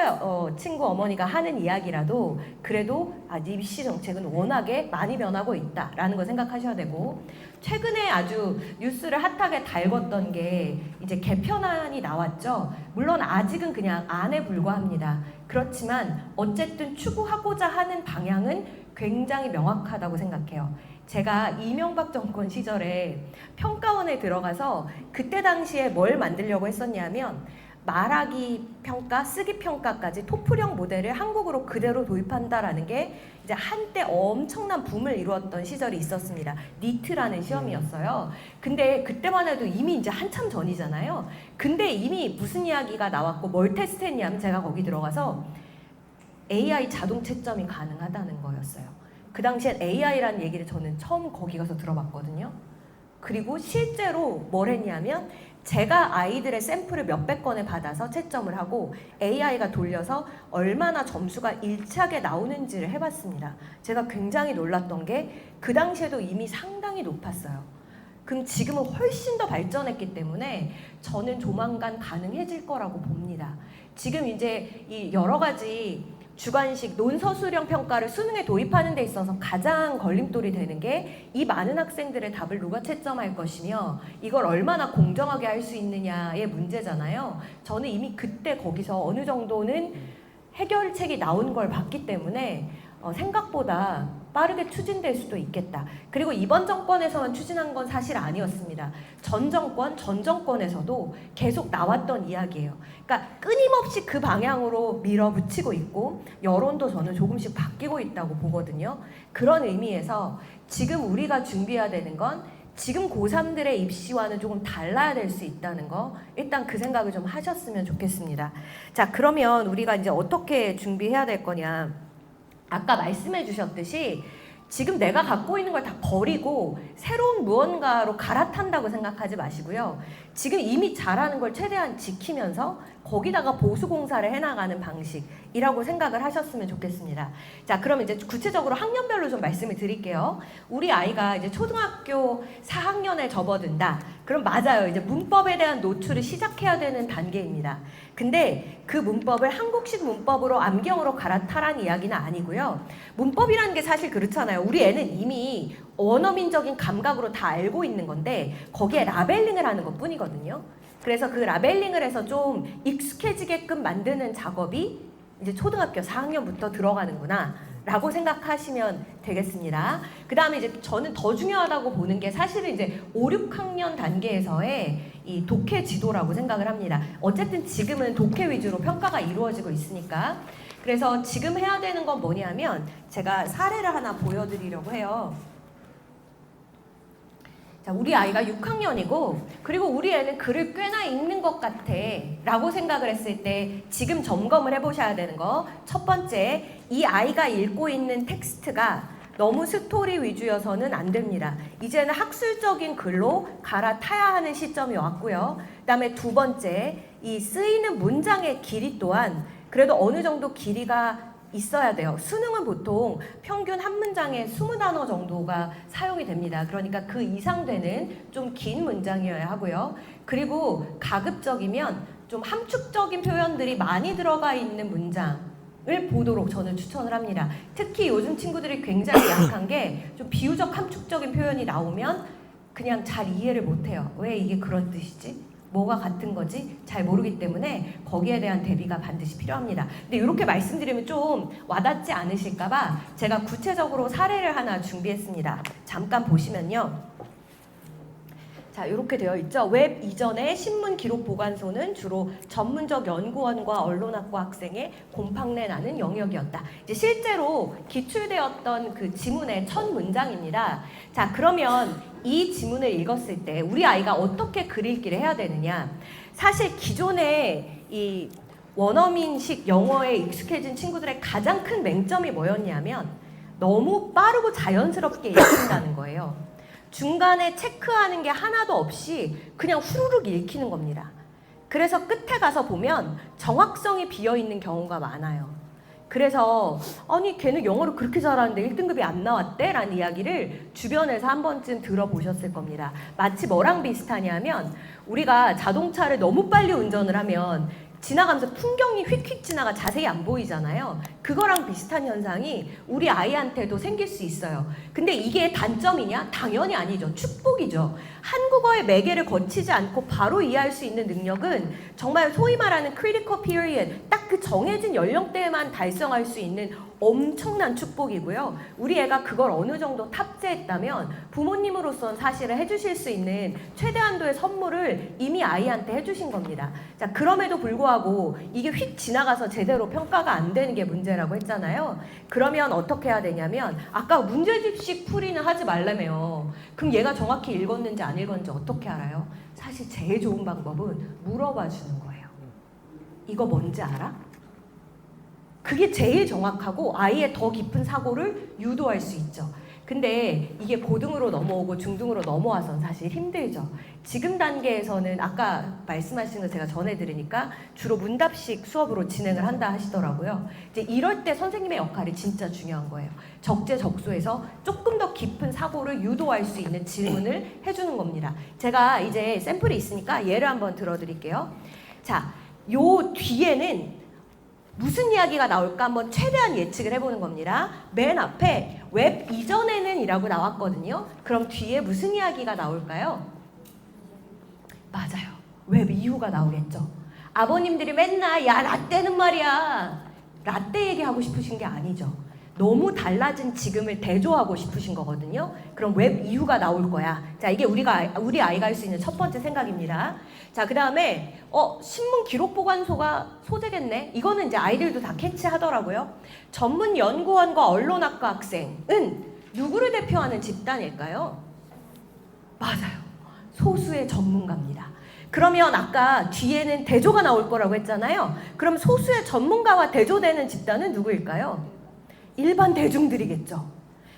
친구 어머니가 하는 이야기라도 그래도 입시 정책은 워낙에 많이 변하고 있다라는 거 생각하셔야 되고, 최근에 아주 뉴스를 핫하게 달궜던 게 이제 개편안이 나왔죠. 물론 아직은 그냥 안에 불과합니다. 그렇지만 어쨌든 추구하고자 하는 방향은 굉장히 명확하다고 생각해요. 제가 이명박 정권 시절에 평가원에 들어가서 그때 당시에 뭘 만들려고 했었냐면 말하기 평가, 쓰기 평가까지 토플형 모델을 한국으로 그대로 도입한다라는 게 이제 한때 엄청난 붐을 이루었던 시절이 있었습니다. 니트라는 시험이었어요. 근데 그때만 해도 이미 이제 한참 전이잖아요. 근데 이미 무슨 이야기가 나왔고 뭘 테스트했냐면 제가 거기 들어가서 AI 자동 채점이 가능하다는 거였어요. 그 당시엔 AI라는 얘기를 저는 처음 거기 가서 들어봤거든요. 그리고 실제로 뭘 했냐면 제가 아이들의 샘플을 몇백 건을 받아서 채점을 하고 AI가 돌려서 얼마나 점수가 일치하게 나오는지를 해봤습니다. 제가 굉장히 놀랐던 게 그 당시에도 이미 상당히 높았어요. 그럼 지금은 훨씬 더 발전했기 때문에 저는 조만간 가능해질 거라고 봅니다. 지금 이제 이 여러 가지 주관식 논서술형 평가를 수능에 도입하는 데 있어서 가장 걸림돌이 되는 게 이 많은 학생들의 답을 누가 채점할 것이며 이걸 얼마나 공정하게 할 수 있느냐의 문제잖아요. 저는 이미 그때 거기서 어느 정도는 해결책이 나온 걸 봤기 때문에 생각보다 빠르게 추진될 수도 있겠다. 그리고 이번 정권에서만 추진한 건 사실 아니었습니다. 전 정권에서도 계속 나왔던 이야기예요. 그러니까 끊임없이 그 방향으로 밀어붙이고 있고 여론도 저는 조금씩 바뀌고 있다고 보거든요. 그런 의미에서 지금 우리가 준비해야 되는 건 지금 고3들의 입시와는 조금 달라야 될 수 있다는 거, 일단 그 생각을 좀 하셨으면 좋겠습니다. 자, 그러면 우리가 이제 어떻게 준비해야 될 거냐. 아까 말씀해 주셨듯이 지금 내가 갖고 있는 걸 다 버리고 새로운 무언가로 갈아탄다고 생각하지 마시고요. 지금 이미 잘하는 걸 최대한 지키면서 거기다가 보수공사를 해나가는 방식이라고 생각을 하셨으면 좋겠습니다. 자, 그럼 이제 구체적으로 학년별로 좀 말씀을 드릴게요. 우리 아이가 이제 초등학교 4학년에 접어든다. 그럼 맞아요. 이제 문법에 대한 노출을 시작해야 되는 단계입니다. 근데 그 문법을 한국식 문법으로 암경으로 갈아타라는 이야기는 아니고요. 문법이라는 게 사실 그렇잖아요. 우리 애는 이미 원어민적인 감각으로 다 알고 있는 건데 거기에 라벨링을 하는 것 뿐이거든요. 그래서 그 라벨링을 해서 좀 익숙해지게끔 만드는 작업이 이제 초등학교 4학년부터 들어가는구나 라고 생각하시면 되겠습니다. 그 다음에 이제 저는 더 중요하다고 보는 게 사실은 이제 5, 6학년 단계에서의 이 독해 지도라고 생각을 합니다. 어쨌든 지금은 독해 위주로 평가가 이루어지고 있으니까. 그래서 지금 해야 되는 건 뭐냐면 제가 사례를 하나 보여드리려고 해요. 자, 우리 아이가 6학년이고 그리고 우리 애는 글을 꽤나 읽는 것 같아 라고 생각을 했을 때 지금 점검을 해보셔야 되는 거, 첫 번째, 이 아이가 읽고 있는 텍스트가 너무 스토리 위주여서는 안 됩니다. 이제는 학술적인 글로 갈아타야 하는 시점이 왔고요. 그 다음에 두 번째, 이 쓰이는 문장의 길이 또한 그래도 어느 정도 길이가 있어야 돼요. 수능은 보통 평균 한 문장에 20단어 정도가 사용이 됩니다. 그러니까 그 이상 되는 좀 긴 문장이어야 하고요. 그리고 가급적이면 좀 함축적인 표현들이 많이 들어가 있는 문장을 보도록 저는 추천을 합니다. 특히 요즘 친구들이 굉장히 약한 게 좀 비유적 함축적인 표현이 나오면 그냥 잘 이해를 못해요. 왜 이게 그런 뜻이지? 뭐가 같은 거지? 잘 모르기 때문에 거기에 대한 대비가 반드시 필요합니다. 근데 이렇게 말씀드리면 좀 와닿지 않으실까봐 제가 구체적으로 사례를 하나 준비했습니다. 잠깐 보시면요. 자, 이렇게 되어 있죠. 웹 이전의 신문 기록 보관소는 주로 전문적 연구원과 언론학과 학생의 곰팡내 나는 영역이었다. 이제 실제로 기출되었던 그 지문의 첫 문장입니다. 자, 그러면 이 지문을 읽었을 때 우리 아이가 어떻게 글 읽기를 해야 되느냐? 사실 기존에 이 원어민식 영어에 익숙해진 친구들의 가장 큰 맹점이 뭐였냐면 너무 빠르고 자연스럽게 읽힌다는 거예요. 중간에 체크하는 게 하나도 없이 그냥 후루룩 읽히는 겁니다. 그래서 끝에 가서 보면 정확성이 비어있는 경우가 많아요. 그래서 아니 걔는 영어를 그렇게 잘하는데 1등급이 안 나왔대? 라는 이야기를 주변에서 한 번쯤 들어보셨을 겁니다. 마치 뭐랑 비슷하냐면 우리가 자동차를 너무 빨리 운전을 하면 지나가면서 풍경이 휙휙 지나가 자세히 안 보이잖아요. 그거랑 비슷한 현상이 우리 아이한테도 생길 수 있어요. 근데 이게 단점이냐? 당연히 아니죠. 축복이죠. 한국어의 매개를 거치지 않고 바로 이해할 수 있는 능력은 정말 소위 말하는 critical period, 딱 그 정해진 연령대에만 달성할 수 있는 엄청난 축복이고요. 우리 애가 그걸 어느 정도 탑재했다면 부모님으로서는 사실은 해주실 수 있는 최대한도의 선물을 이미 아이한테 해주신 겁니다. 자, 그럼에도 불구하고 이게 휙 지나가서 제대로 평가가 안 되는 게 문제라고 했잖아요. 그러면 어떻게 해야 되냐면 아까 문제집식 풀이는 하지 말라며요. 그럼 얘가 정확히 읽었는지 안 읽었는지 어떻게 알아요? 사실 제일 좋은 방법은 물어봐 주는 거예요. 이거 뭔지 알아? 그게 제일 정확하고 아이의 더 깊은 사고를 유도할 수 있죠. 근데 이게 고등으로 넘어오고 중등으로 넘어와선 사실 힘들죠. 지금 단계에서는 아까 말씀하신 거 제가 전해드리니까 주로 문답식 수업으로 진행을 한다 하시더라고요. 이제 이럴 때 선생님의 역할이 진짜 중요한 거예요. 적재적소에서 조금 더 깊은 사고를 유도할 수 있는 질문을 해주는 겁니다. 제가 이제 샘플이 있으니까 예를 한번 들어드릴게요. 자, 요 뒤에는 무슨 이야기가 나올까 한번 최대한 예측을 해보는 겁니다. 맨 앞에 웹 이전에는 이라고 나왔거든요. 그럼 뒤에 무슨 이야기가 나올까요? 맞아요. 웹 이후가 나오겠죠. 아버님들이 맨날 야 라떼는 말이야. 라떼 얘기하고 싶으신 게 아니죠. 너무 달라진 지금을 대조하고 싶으신 거거든요. 그럼 웹 이후가 나올 거야. 자, 이게 우리 아이가 할 수 있는 첫 번째 생각입니다. 자, 그 다음에 신문 기록 보관소가 소재겠네. 이거는 이제 아이들도 다 캐치하더라고요. 전문 연구원과 언론학과 학생은 누구를 대표하는 집단일까요? 맞아요. 소수의 전문가입니다. 그러면 아까 뒤에는 대조가 나올 거라고 했잖아요. 그럼 소수의 전문가와 대조되는 집단은 누구일까요? 일반 대중들이겠죠.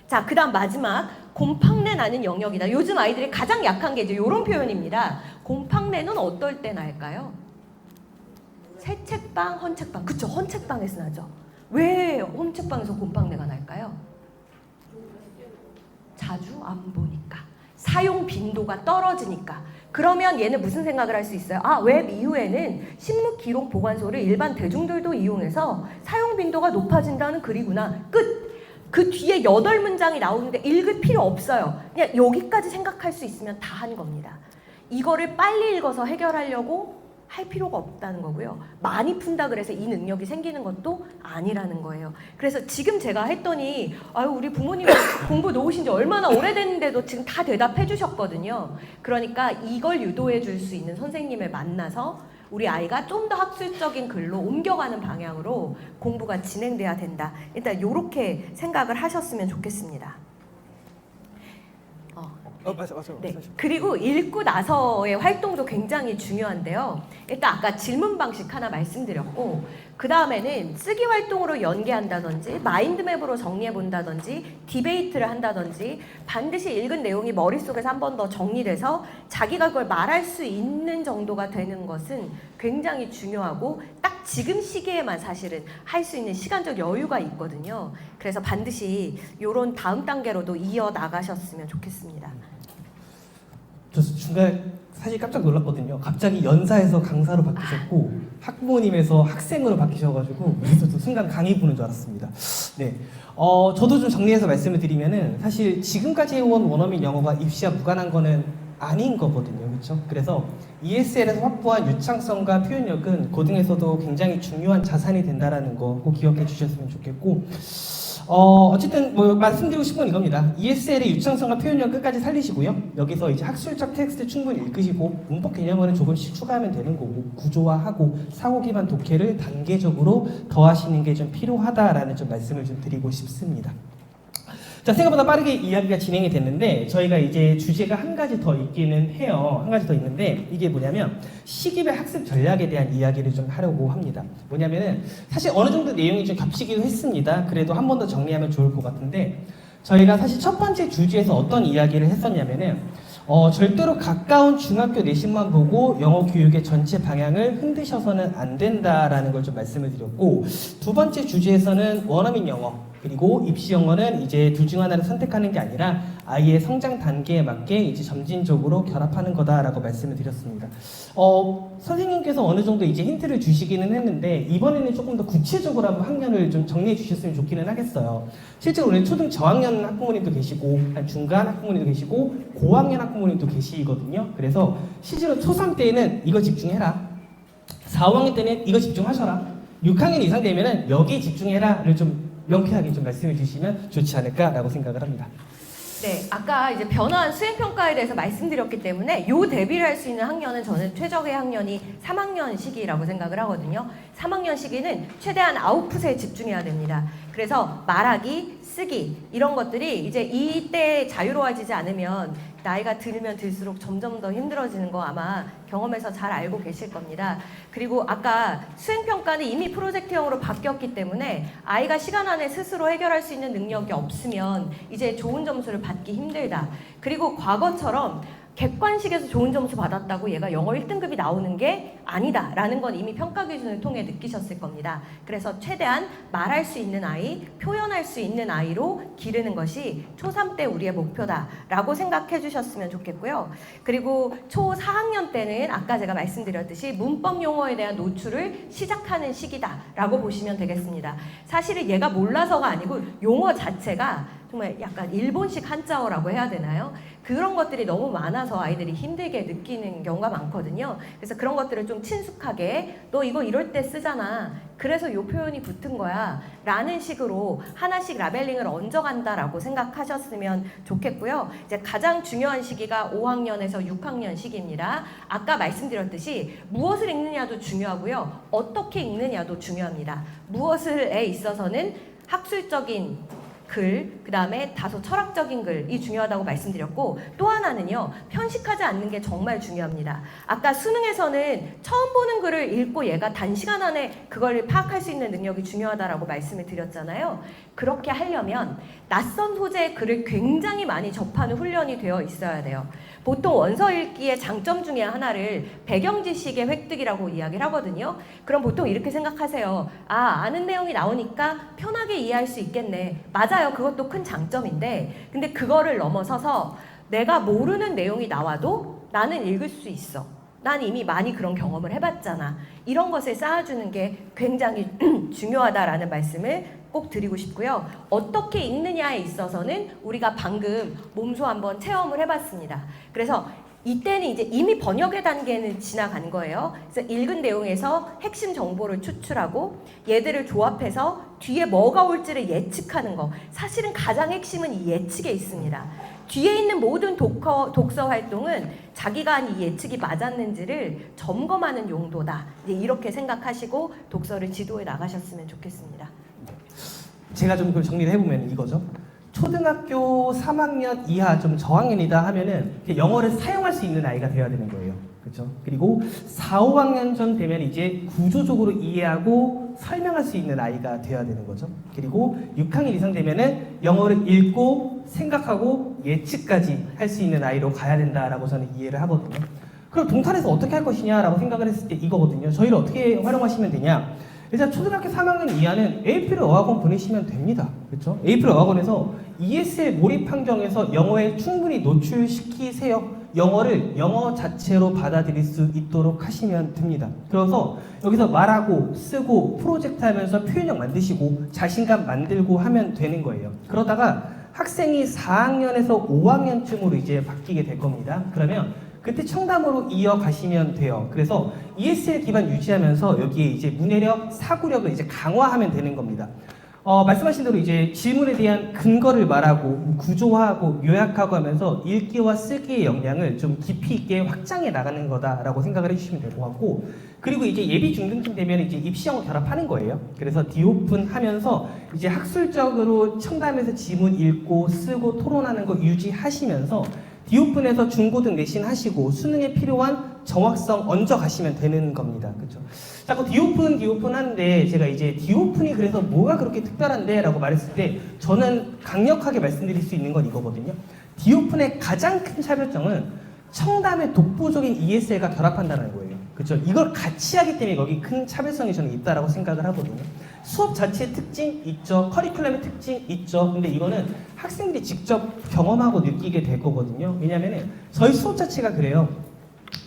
자, 그 다음 마지막 곰팡내 나는 영역이다. 요즘 아이들이 가장 약한 게 이제 이런 표현입니다. 곰팡내는 어떨 때 날까요? 새 책방, 헌책방. 그쵸, 헌책방에서 나죠. 왜 헌책방에서 곰팡내가 날까요? 자주 안 보니까. 사용 빈도가 떨어지니까. 그러면 얘는 무슨 생각을 할 수 있어요? 아, 웹 이후에는 신문 기록 보관소를 일반 대중들도 이용해서 사용 빈도가 높아진다는 글이구나. 끝! 그 뒤에 8문장이 나오는데 읽을 필요 없어요. 그냥 여기까지 생각할 수 있으면 다 한 겁니다. 이거를 빨리 읽어서 해결하려고 할 필요가 없다는 거고요. 많이 푼다 그래서 이 능력이 생기는 것도 아니라는 거예요. 그래서 지금 제가 했더니 아유 우리 부모님 공부 놓으신 지 얼마나 오래됐는데도 지금 다 대답해 주셨거든요. 그러니까 이걸 유도해 줄 수 있는 선생님을 만나서 우리 아이가 좀 더 학술적인 글로 옮겨가는 방향으로 공부가 진행돼야 된다. 일단 이렇게 생각을 하셨으면 좋겠습니다. 맞아. 네. 그리고 읽고 나서의 활동도 굉장히 중요한데요. 일단 아까 질문 방식 하나 말씀드렸고 그 다음에는 쓰기 활동으로 연계한다든지 마인드맵으로 정리해본다든지 디베이트를 한다든지 반드시 읽은 내용이 머릿속에서 한 번 더 정리돼서 자기가 그걸 말할 수 있는 정도가 되는 것은 굉장히 중요하고 딱 지금 시기에만 사실은 할 수 있는 시간적 여유가 있거든요. 그래서 반드시 이런 다음 단계로도 이어나가셨으면 좋겠습니다. 저 중간에 사실 깜짝 놀랐거든요. 갑자기 연사에서 강사로 바뀌셨고 학부모님에서 학생으로 바뀌셔가지고 그래서 저 순간 강의 보는 줄 알았습니다. 네, 저도 좀 정리해서 말씀을 드리면은 사실 지금까지 해온 원어민 영어가 입시와 무관한 거는 아닌 거거든요, 그렇죠? 그래서 ESL에서 확보한 유창성과 표현력은 고등에서도 굉장히 중요한 자산이 된다라는 거 꼭 기억해 주셨으면 좋겠고. 어쨌든 뭐 말씀드리고 싶은 건 이겁니다. ESL의 유창성과 표현력 끝까지 살리시고요. 여기서 이제 학술적 텍스트 충분히 읽으시고 문법 개념어는 조금씩 추가하면 되는 거고 구조화하고 사고 기반 독해를 단계적으로 더하시는 게 좀 필요하다라는 좀 말씀을 좀 드리고 싶습니다. 자, 생각보다 빠르게 이야기가 진행이 됐는데 저희가 이제 주제가 한 가지 더 있기는 해요. 한 가지 더 있는데 이게 뭐냐면 시기별 학습 전략에 대한 이야기를 좀 하려고 합니다. 뭐냐면은 사실 어느 정도 내용이 좀 겹치기도 했습니다. 그래도 한 번 더 정리하면 좋을 것 같은데 저희가 사실 첫 번째 주제에서 어떤 이야기를 했었냐면은 절대로 가까운 중학교 내신만 보고 영어 교육의 전체 방향을 흔드셔서는 안 된다라는 걸 좀 말씀을 드렸고, 두 번째 주제에서는 원어민 영어 그리고 입시 영어는 이제 둘 중 하나를 선택하는 게 아니라 아이의 성장 단계에 맞게 이제 점진적으로 결합하는 거다라고 말씀을 드렸습니다. 선생님께서 어느 정도 이제 힌트를 주시기는 했는데 이번에는 조금 더 구체적으로 한번 학년을 좀 정리해 주셨으면 좋기는 하겠어요. 실제로 오늘 초등 저학년 학부모님도 계시고 중간 학부모님도 계시고 고학년 학부모님도 계시거든요. 그래서 실제로 초3 때에는 이거 집중해라, 4, 5학년 때는 이거 집중하셔라, 6학년 이상 되면은 여기 집중해라를 좀 명쾌하게 좀 말씀해 주시면 좋지 않을까라고 생각을 합니다. 네, 아까 이제 변화한 수행평가에 대해서 말씀드렸기 때문에 요 대비를 할 수 있는 학년은 저는 최적의 학년이 3학년 시기라고 생각을 하거든요. 3학년 시기는 최대한 아웃풋에 집중해야 됩니다. 그래서 말하기, 쓰기 이런 것들이 이제 이때 자유로워지지 않으면 나이가 들면 들수록 점점 더 힘들어지는 거 아마 경험에서 잘 알고 계실 겁니다. 그리고 아까 수행평가는 이미 프로젝트형으로 바뀌었기 때문에 아이가 시간 안에 스스로 해결할 수 있는 능력이 없으면 이제 좋은 점수를 받기 힘들다. 그리고 과거처럼 객관식에서 좋은 점수 받았다고 얘가 영어 1등급이 나오는 게 아니다 라는 건 이미 평가 기준을 통해 느끼셨을 겁니다. 그래서 최대한 말할 수 있는 아이, 표현할 수 있는 아이로 기르는 것이 초3 때 우리의 목표다 라고 생각해 주셨으면 좋겠고요. 그리고 초 4학년 때는 아까 제가 말씀드렸듯이 문법 용어에 대한 노출을 시작하는 시기다 라고 보시면 되겠습니다. 사실은 얘가 몰라서가 아니고 용어 자체가 정말 약간 일본식 한자어라고 해야 되나요? 그런 것들이 너무 많아서 아이들이 힘들게 느끼는 경우가 많거든요. 그래서 그런 것들을 좀 친숙하게 너 이거 이럴 때 쓰잖아. 그래서 이 표현이 붙은 거야. 라는 식으로 하나씩 라벨링을 얹어간다라고 생각하셨으면 좋겠고요. 이제 가장 중요한 시기가 5학년에서 6학년 시기입니다. 아까 말씀드렸듯이 무엇을 읽느냐도 중요하고요. 어떻게 읽느냐도 중요합니다. 무엇을에 있어서는 학술적인 글, 그 다음에 다소 철학적인 글이 중요하다고 말씀드렸고 또 하나는요. 편식하지 않는 게 정말 중요합니다. 아까 수능에서는 처음 보는 글을 읽고 얘가 단시간 안에 그걸 파악할 수 있는 능력이 중요하다라고 말씀을 드렸잖아요. 그렇게 하려면 낯선 소재의 글을 굉장히 많이 접하는 훈련이 되어 있어야 돼요. 보통 원서 읽기의 장점 중에 하나를 배경 지식의 획득이라고 이야기를 하거든요. 그럼 보통 이렇게 생각하세요. 아, 아는 내용이 나오니까 편하게 이해할 수 있겠네. 맞아요. 그것도 큰 장점인데 근데 그거를 넘어서서 내가 모르는 내용이 나와도 나는 읽을 수 있어. 난 이미 많이 그런 경험을 해봤잖아. 이런 것을 쌓아주는 게 굉장히 중요하다라는 말씀을 꼭 드리고 싶고요. 어떻게 읽느냐에 있어서는 우리가 방금 몸소 한번 체험을 해봤습니다. 그래서 이때는 이제 이미 번역의 단계는 지나간 거예요. 그래서 읽은 내용에서 핵심 정보를 추출하고 얘들을 조합해서 뒤에 뭐가 올지를 예측하는 거. 사실은 가장 핵심은 이 예측에 있습니다. 뒤에 있는 모든 독서 활동은 자기가 한 이 예측이 맞았는지를 점검하는 용도다. 이제 이렇게 생각하시고 독서를 지도해 나가셨으면 좋겠습니다. 제가 좀 그걸 정리를 해보면 이거죠. 초등학교 3학년 이하 좀 저학년이다 하면은 영어를 사용할 수 있는 아이가 되어야 되는 거예요. 그렇죠? 그리고 4, 5학년 전 되면 이제 구조적으로 이해하고 설명할 수 있는 아이가 되어야 되는 거죠. 그리고 6학년 이상 되면은 영어를 읽고 생각하고 예측까지 할 수 있는 아이로 가야 된다라고 저는 이해를 하거든요. 그럼 동탄에서 어떻게 할 것이냐라고 생각을 했을 때 이거거든요. 저희를 어떻게 활용하시면 되냐? 일단 초등학교 3학년 이하는 에이프릴 어학원 보내시면 됩니다. 그렇죠? 에이프릴 어학원에서 ESL 몰입 환경에서 영어에 충분히 노출시키세요. 영어를 영어 자체로 받아들일 수 있도록 하시면 됩니다. 그래서 여기서 말하고 쓰고 프로젝트 하면서 표현력 만드시고 자신감 만들고 하면 되는 거예요. 그러다가 학생이 4학년에서 5학년쯤으로 이제 바뀌게 될 겁니다. 그러면 그때 청담으로 이어가시면 돼요. 그래서 ESL 기반 유지하면서 여기에 이제 문해력, 사고력을 이제 강화하면 되는 겁니다. 말씀하신 대로 이제 질문에 대한 근거를 말하고 구조화하고 요약하고 하면서 읽기와 쓰기의 역량을 좀 깊이 있게 확장해 나가는 거다라고 생각을 해주시면 될 것 같고, 그리고 이제 예비 중등쯤 되면 이제 입시영어 결합하는 거예요. 그래서 디오픈 하면서 이제 학술적으로 청담에서 지문 읽고 쓰고 토론하는 거 유지하시면서 디오픈에서 중고등 내신 하시고 수능에 필요한 정확성 얹어 가시면 되는 겁니다. 그렇죠? 자꾸 디오픈 하는데 제가 이제 디오픈이 그래서 뭐가 그렇게 특별한데? 라고 말했을 때 저는 강력하게 말씀드릴 수 있는 건 이거거든요. 디오픈의 가장 큰 차별점은 청담의 독보적인 ESL과 결합한다는 거예요. 그렇죠? 이걸 같이 하기 때문에 여기 큰 차별성이 저는 있다라고 생각을 하거든요. 수업 자체의 특징 있죠. 커리큘럼의 특징 있죠. 근데 이거는 학생들이 직접 경험하고 느끼게 될 거거든요. 왜냐면은 저희 수업 자체가 그래요.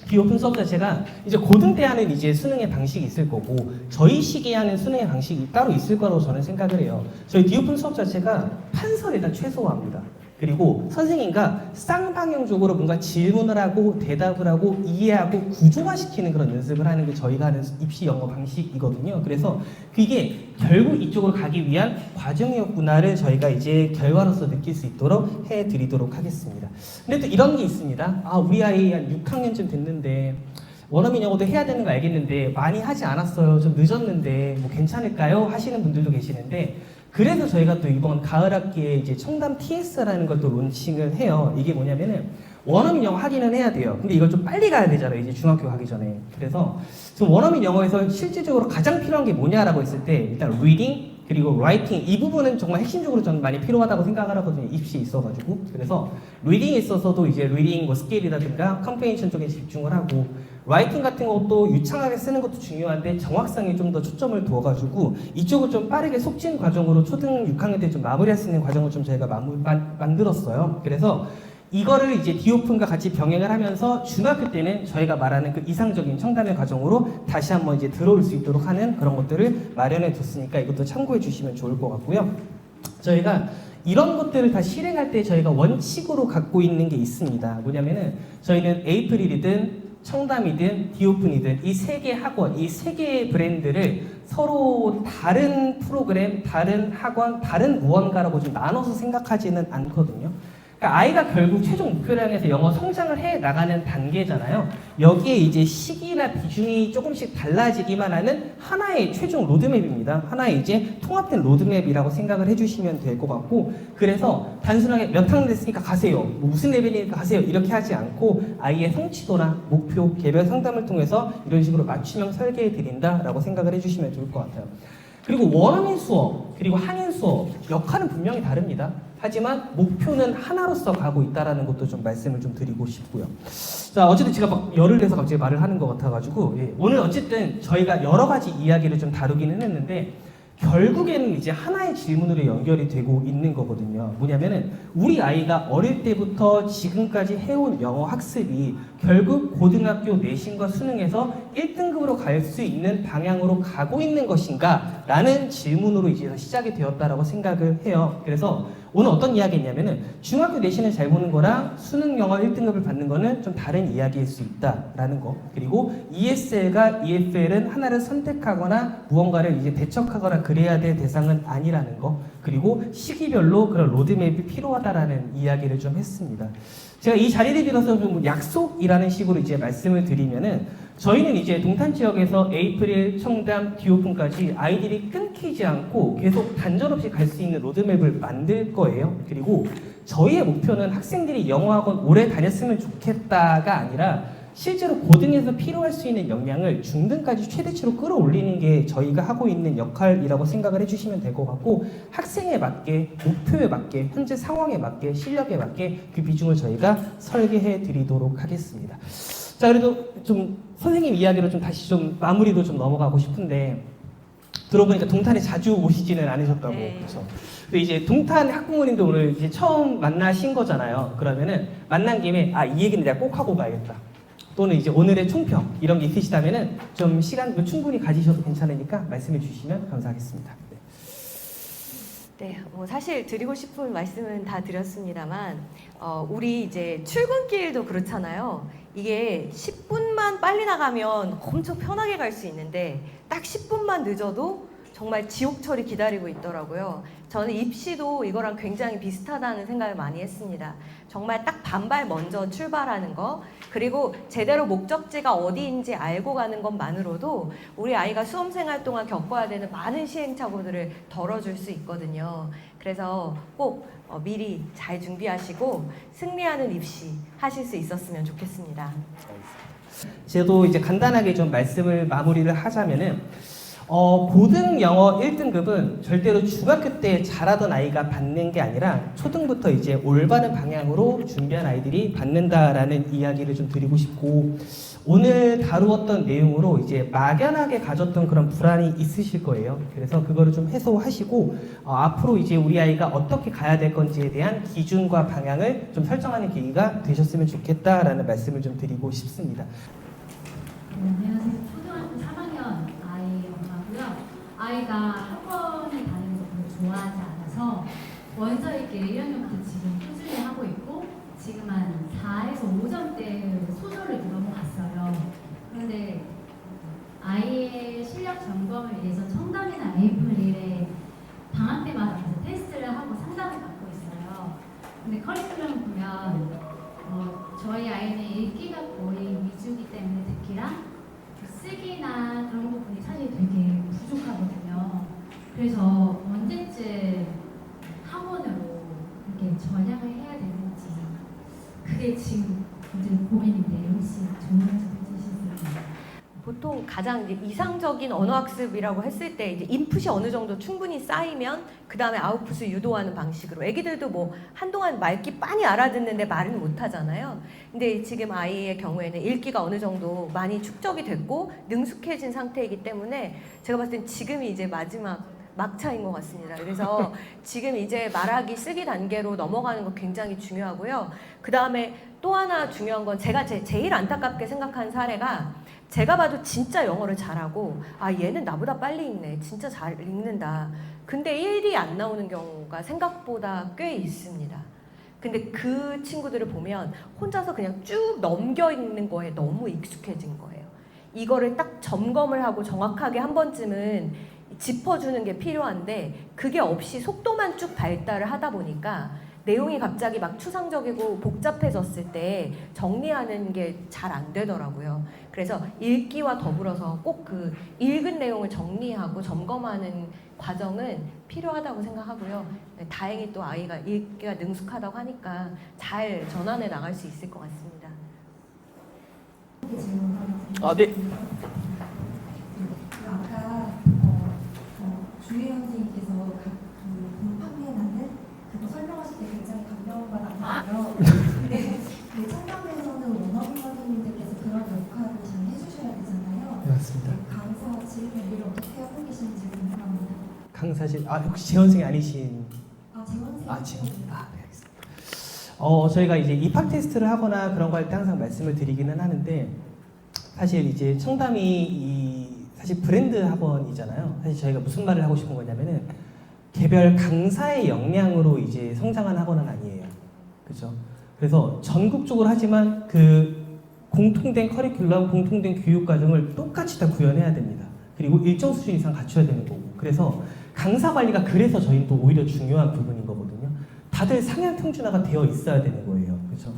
디오픈 수업 자체가 이제 고등 때 하는 이제 수능의 방식이 있을 거고 저희 시기에 하는 수능의 방식이 따로 있을 거라고 저는 생각을 해요. 저희 디오픈 수업 자체가 판서를 일단 최소화합니다. 그리고 선생님과 쌍방향적으로 뭔가 질문을 하고 대답을 하고 이해하고 구조화시키는 그런 연습을 하는 게 저희가 하는 입시 영어 방식이거든요. 그래서 그게 결국 이쪽으로 가기 위한 과정이었구나를 저희가 이제 결과로서 느낄 수 있도록 해드리도록 하겠습니다. 근데 또 이런 게 있습니다. 아, 우리 아이 한 6학년쯤 됐는데 원어민 영어도 해야 되는 거 알겠는데 많이 하지 않았어요. 좀 늦었는데 뭐 괜찮을까요? 하시는 분들도 계시는데 그래서 저희가 또 이번 가을 학기에 이제 청담 TS라는 걸 또 론칭을 해요. 이게 뭐냐면은 원어민 영어 하기는 해야 돼요. 근데 이걸 좀 빨리 가야 되잖아요. 이제 중학교 가기 전에. 그래서 지금 원어민 영어에서 실질적으로 가장 필요한 게 뭐냐라고 했을 때 일단 reading 그리고 writing 이 부분은 정말 핵심적으로 저는 많이 필요하다고 생각을 하거든요. 입시에 있어가지고. 그래서 reading에 있어서도 이제 reading 뭐 스킬이라든가 comprehension 쪽에 집중을 하고 라이팅 같은 것도 유창하게 쓰는 것도 중요한데 정확성에 좀 더 초점을 두어가지고 이쪽을 좀 빠르게 속진 과정으로 초등 6학년 때 좀 마무리할 수 있는 과정을 좀 저희가 만들었어요. 그래서 이거를 이제 디오픈과 같이 병행을 하면서 중학교 때는 저희가 말하는 그 이상적인 청담의 과정으로 다시 한번 이제 들어올 수 있도록 하는 그런 것들을 마련해 뒀으니까 이것도 참고해 주시면 좋을 것 같고요. 저희가 이런 것들을 다 실행할 때 저희가 원칙으로 갖고 있는 게 있습니다. 뭐냐면은 저희는 에이프릴이든 청담이든 디오픈이든 이 세 개 학원, 이 세 개의 브랜드를 서로 다른 프로그램, 다른 학원, 다른 무언가라고 좀 나눠서 생각하지는 않거든요. 그러니까 아이가 결국 최종 목표를 향해서 영어 성장을 해 나가는 단계잖아요. 여기에 이제 시기나 비중이 조금씩 달라지기만 하는 하나의 최종 로드맵입니다. 하나의 이제 통합된 로드맵이라고 생각을 해주시면 될 것 같고, 그래서 단순하게 몇 학년 됐으니까 가세요, 뭐 무슨 레벨이니까 가세요 이렇게 하지 않고 아이의 성취도나 목표, 개별 상담을 통해서 이런 식으로 맞춤형 설계해 드린다라고 생각을 해주시면 좋을 것 같아요. 그리고 원어민 수업, 그리고 한인 수업 역할은 분명히 다릅니다. 하지만 목표는 하나로서 가고 있다는 것도 좀 말씀을 좀 드리고 싶고요. 자, 어쨌든 제가 막 열을 내서 갑자기 말을 하는 것 같아가지고 오늘 어쨌든 저희가 여러 가지 이야기를 좀 다루기는 했는데 결국에는 이제 하나의 질문으로 연결이 되고 있는 거거든요. 뭐냐면은 우리 아이가 어릴 때부터 지금까지 해온 영어 학습이 결국 고등학교 내신과 수능에서 1등급으로 갈 수 있는 방향으로 가고 있는 것인가? 라는 질문으로 이제 시작이 되었다라고 생각을 해요. 그래서 오늘 어떤 이야기냐면은 중학교 내신을 잘 보는 거랑 수능 영어 1등급을 받는 거는 좀 다른 이야기일 수 있다라는 거. 그리고 ESL과 EFL은 하나를 선택하거나 무언가를 이제 배척하거나 그래야 될 대상은 아니라는 거. 그리고 시기별로 그런 로드맵이 필요하다라는 이야기를 좀 했습니다. 제가 이 자리를 빌어서 좀 약속이라는 식으로 이제 말씀을 드리면은 저희는 이제 동탄 지역에서 에이프릴, 청담, 디오픈까지 아이들이 끊기지 않고 계속 단절 없이 갈 수 있는 로드맵을 만들 거예요. 그리고 저희의 목표는 학생들이 영어학원 오래 다녔으면 좋겠다가 아니라 실제로 고등에서 필요할 수 있는 역량을 중등까지 최대치로 끌어올리는 게 저희가 하고 있는 역할이라고 생각을 해주시면 될 것 같고, 학생에 맞게, 목표에 맞게, 현재 상황에 맞게, 실력에 맞게 그 비중을 저희가 설계해 드리도록 하겠습니다. 자, 그래도 좀 선생님 이야기로 좀 다시 좀 마무리도 좀 넘어가고 싶은데, 들어보니까 동탄에 자주 오시지는 않으셨다고. 네. 그렇죠. 근데 이제 동탄 학부모님도 오늘 이제 처음 만나신 거잖아요. 그러면은 만난 김에 이 얘기는 내가 꼭 하고 가야겠다. 또는 이제 오늘의 총평 이런 게 있으시다면은 좀 시간 충분히 가지셔도 괜찮으니까 말씀해 주시면 감사하겠습니다. 네, 사실 드리고 싶은 말씀은 다 드렸습니다만 우리 이제 출근길도 그렇잖아요. 이게 10분만 빨리 나가면 엄청 편하게 갈 수 있는데 딱 10분만 늦어도 정말 지옥철이 기다리고 있더라고요. 저는 입시도 이거랑 굉장히 비슷하다는 생각을 많이 했습니다. 정말 딱 반발 먼저 출발하는 거, 그리고 제대로 목적지가 어디인지 알고 가는 것만으로도 우리 아이가 수험생활 동안 겪어야 되는 많은 시행착오들을 덜어줄 수 있거든요. 그래서 꼭 미리 잘 준비하시고 승리하는 입시 하실 수 있었으면 좋겠습니다. 저도 이제 간단하게 좀 말씀을 마무리를 하자면은 고등 영어 1등급은 절대로 중학교 때 잘하던 아이가 받는 게 아니라 초등부터 이제 올바른 방향으로 준비한 아이들이 받는다라는 이야기를 좀 드리고 싶고, 오늘 다루었던 내용으로 이제 막연하게 가졌던 그런 불안이 있으실 거예요. 그래서 그거를 좀 해소하시고, 앞으로 이제 우리 아이가 어떻게 가야 될 건지에 대한 기준과 방향을 좀 설정하는 계기가 되셨으면 좋겠다라는 말씀을 좀 드리고 싶습니다. 안녕하세요. 초등학교 3학년 아이 엄마고요. 아이가 학원에 다니는 걸 별로 좋아하지 않아서 원서 읽기 1학년부터 지금 꾸준히 하고 있고, 지금 한 4에서 5점대 소설을 넘어갔어요. 그런데 아이의 실력 점검을 위해서 청담이나 A1에 방학 때마다 가서 테스트를 하고 상담을 받고 있어요. 근데 커리큘럼 보면 저희 아이는 읽기가 거의 위주이기 때문에 특히나 쓰기나 그런 부분이 사실 되게 부족하거든요. 그래서 언제쯤 학원으로 이렇게 전향을 해야 되는지, 그게 지금 문제 고민인데 혹시 조언 좀 해주실 수 있나요? 보통 가장 이제 이상적인 언어학습이라고 했을 때 이제 인풋이 어느 정도 충분히 쌓이면 그 다음에 아웃풋을 유도하는 방식으로, 애기들도 뭐 한동안 말귀 빤히 알아듣는데 말은 못하잖아요. 근데 지금 아이의 경우에는 읽기가 어느 정도 많이 축적이 됐고 능숙해진 상태이기 때문에 제가 봤을 땐 지금이 이제 마지막 막차인 것 같습니다. 그래서 지금 이제 말하기 쓰기 단계로 넘어가는 거 굉장히 중요하고요. 그 다음에 또 하나 중요한 건 제가 제일 안타깝게 생각한 사례가, 제가 봐도 진짜 영어를 잘하고 얘는 나보다 빨리 읽네, 진짜 잘 읽는다. 근데 1이 안 나오는 경우가 생각보다 꽤 있습니다. 근데 그 친구들을 보면 혼자서 그냥 쭉 넘겨 읽는 거에 너무 익숙해진 거예요. 이거를 딱 점검을 하고 정확하게 한 번쯤은 짚어주는 게 필요한데, 그게 없이 속도만 쭉 발달을 하다 보니까 내용이 갑자기 막 추상적이고 복잡해졌을 때 정리하는 게 잘 안 되더라고요. 그래서 읽기와 더불어서 꼭 그 읽은 내용을 정리하고 점검하는 과정은 필요하다고 생각하고요. 네, 다행히 또 아이가 읽기가 능숙하다고 하니까 잘 전환해 나갈 수 있을 것 같습니다. 네. 아까 주혜영 선생님께서 돈 판매하는 그거 설명하실 때 굉장히 감명을 받았고요. 근데 그 청담에서는 원어민 선생님들께서 그런 역할을 잘 해주셔야 되잖아요. 네, 맞습니다. 강사 질 관리를 어떻게 하고 계신지 궁금합니다. 강사실, 혹시 재원생이 아니신? 재원생. 재원. 네, 알겠습니다. 저희가 이제 입학 테스트를 하거나 그런 거 할 때 항상 말씀을 드리기는 하는데, 사실 이제 청담이 사실 브랜드 학원이잖아요. 사실 저희가 무슨 말을 하고 싶은 거냐면은 개별 강사의 역량으로 이제 성장한 학원은 아니에요. 그렇죠? 그래서 전국적으로 하지만 그 공통된 커리큘럼, 공통된 교육 과정을 똑같이 다 구현해야 됩니다. 그리고 일정 수준 이상 갖춰야 되는 거고. 그래서 강사 관리가 그래서 저희는 또 오히려 중요한 부분인 거거든요. 다들 상향 평준화가 되어 있어야 되는 거예요. 그렇죠?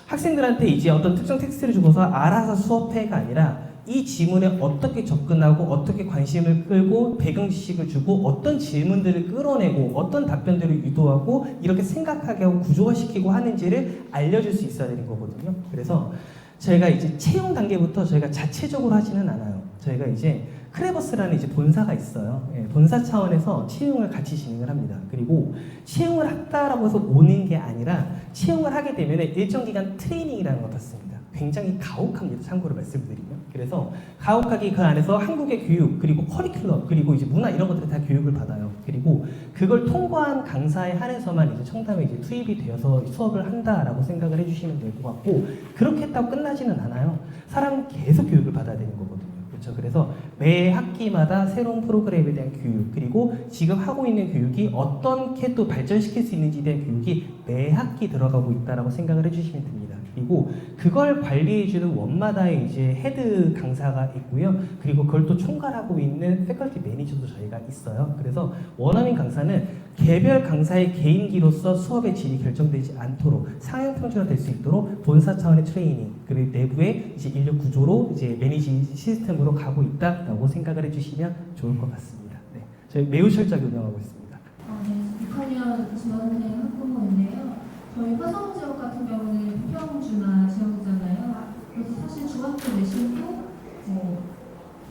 학생들한테 이제 어떤 특정 텍스트를 주고서 알아서 수업해가 아니라 이 지문에 어떻게 접근하고 어떻게 관심을 끌고 배경 지식을 주고 어떤 질문들을 끌어내고 어떤 답변들을 유도하고 이렇게 생각하게 하고 구조화시키고 하는지를 알려줄 수 있어야 되는 거거든요. 그래서 저희가 이제 채용 단계부터 저희가 자체적으로 하지는 않아요. 저희가 이제 크레버스라는 이제 본사가 있어요. 본사 차원에서 채용을 같이 진행을 합니다. 그리고 채용을 했다라고 해서 오는 게 아니라 채용을 하게 되면 일정 기간 트레이닝이라는 걸 받습니다. 굉장히 가혹합니다. 참고로 말씀드리면. 그래서 가혹하게 그 안에서 한국의 교육, 그리고 커리큘럼, 그리고 이제 문화 이런 것들을 다 교육을 받아요. 그리고 그걸 통과한 강사에 한해서만 이제 청담에 이제 투입이 되어서 수업을 한다라고 생각을 해주시면 될 것 같고, 그렇게 했다고 끝나지는 않아요. 사람은 계속 교육을 받아야 되는 거거든요. 그렇죠? 그래서 매 학기마다 새로운 프로그램에 대한 교육, 그리고 지금 하고 있는 교육이 어떻게 또 발전시킬 수 있는지에 대한 교육이 매 학기 들어가고 있다라고 생각을 해주시면 됩니다. 그리고 그걸 관리해주는 원마다의 이제 헤드 강사가 있고요. 그리고 그걸 또 총괄하고 있는 패컬티 매니저도 저희가 있어요. 그래서 원어민 강사는 개별 강사의 개인기로서 수업의 질이 결정되지 않도록 상향 평준화될 수 있도록 본사 차원의 트레이닝, 그리고 내부의 이제 인력 구조로 이제 매니지 시스템으로 가고 있다라고 생각을 해주시면 좋을 것 같습니다. 네, 저희 매우 철저하게 운영하고 있습니다. 네, 6학년 지원생 학부모인데요. 저희 화성 지역 같은 경우는 부평주나 지역이잖아요. 그래서 사실 중학교 내신도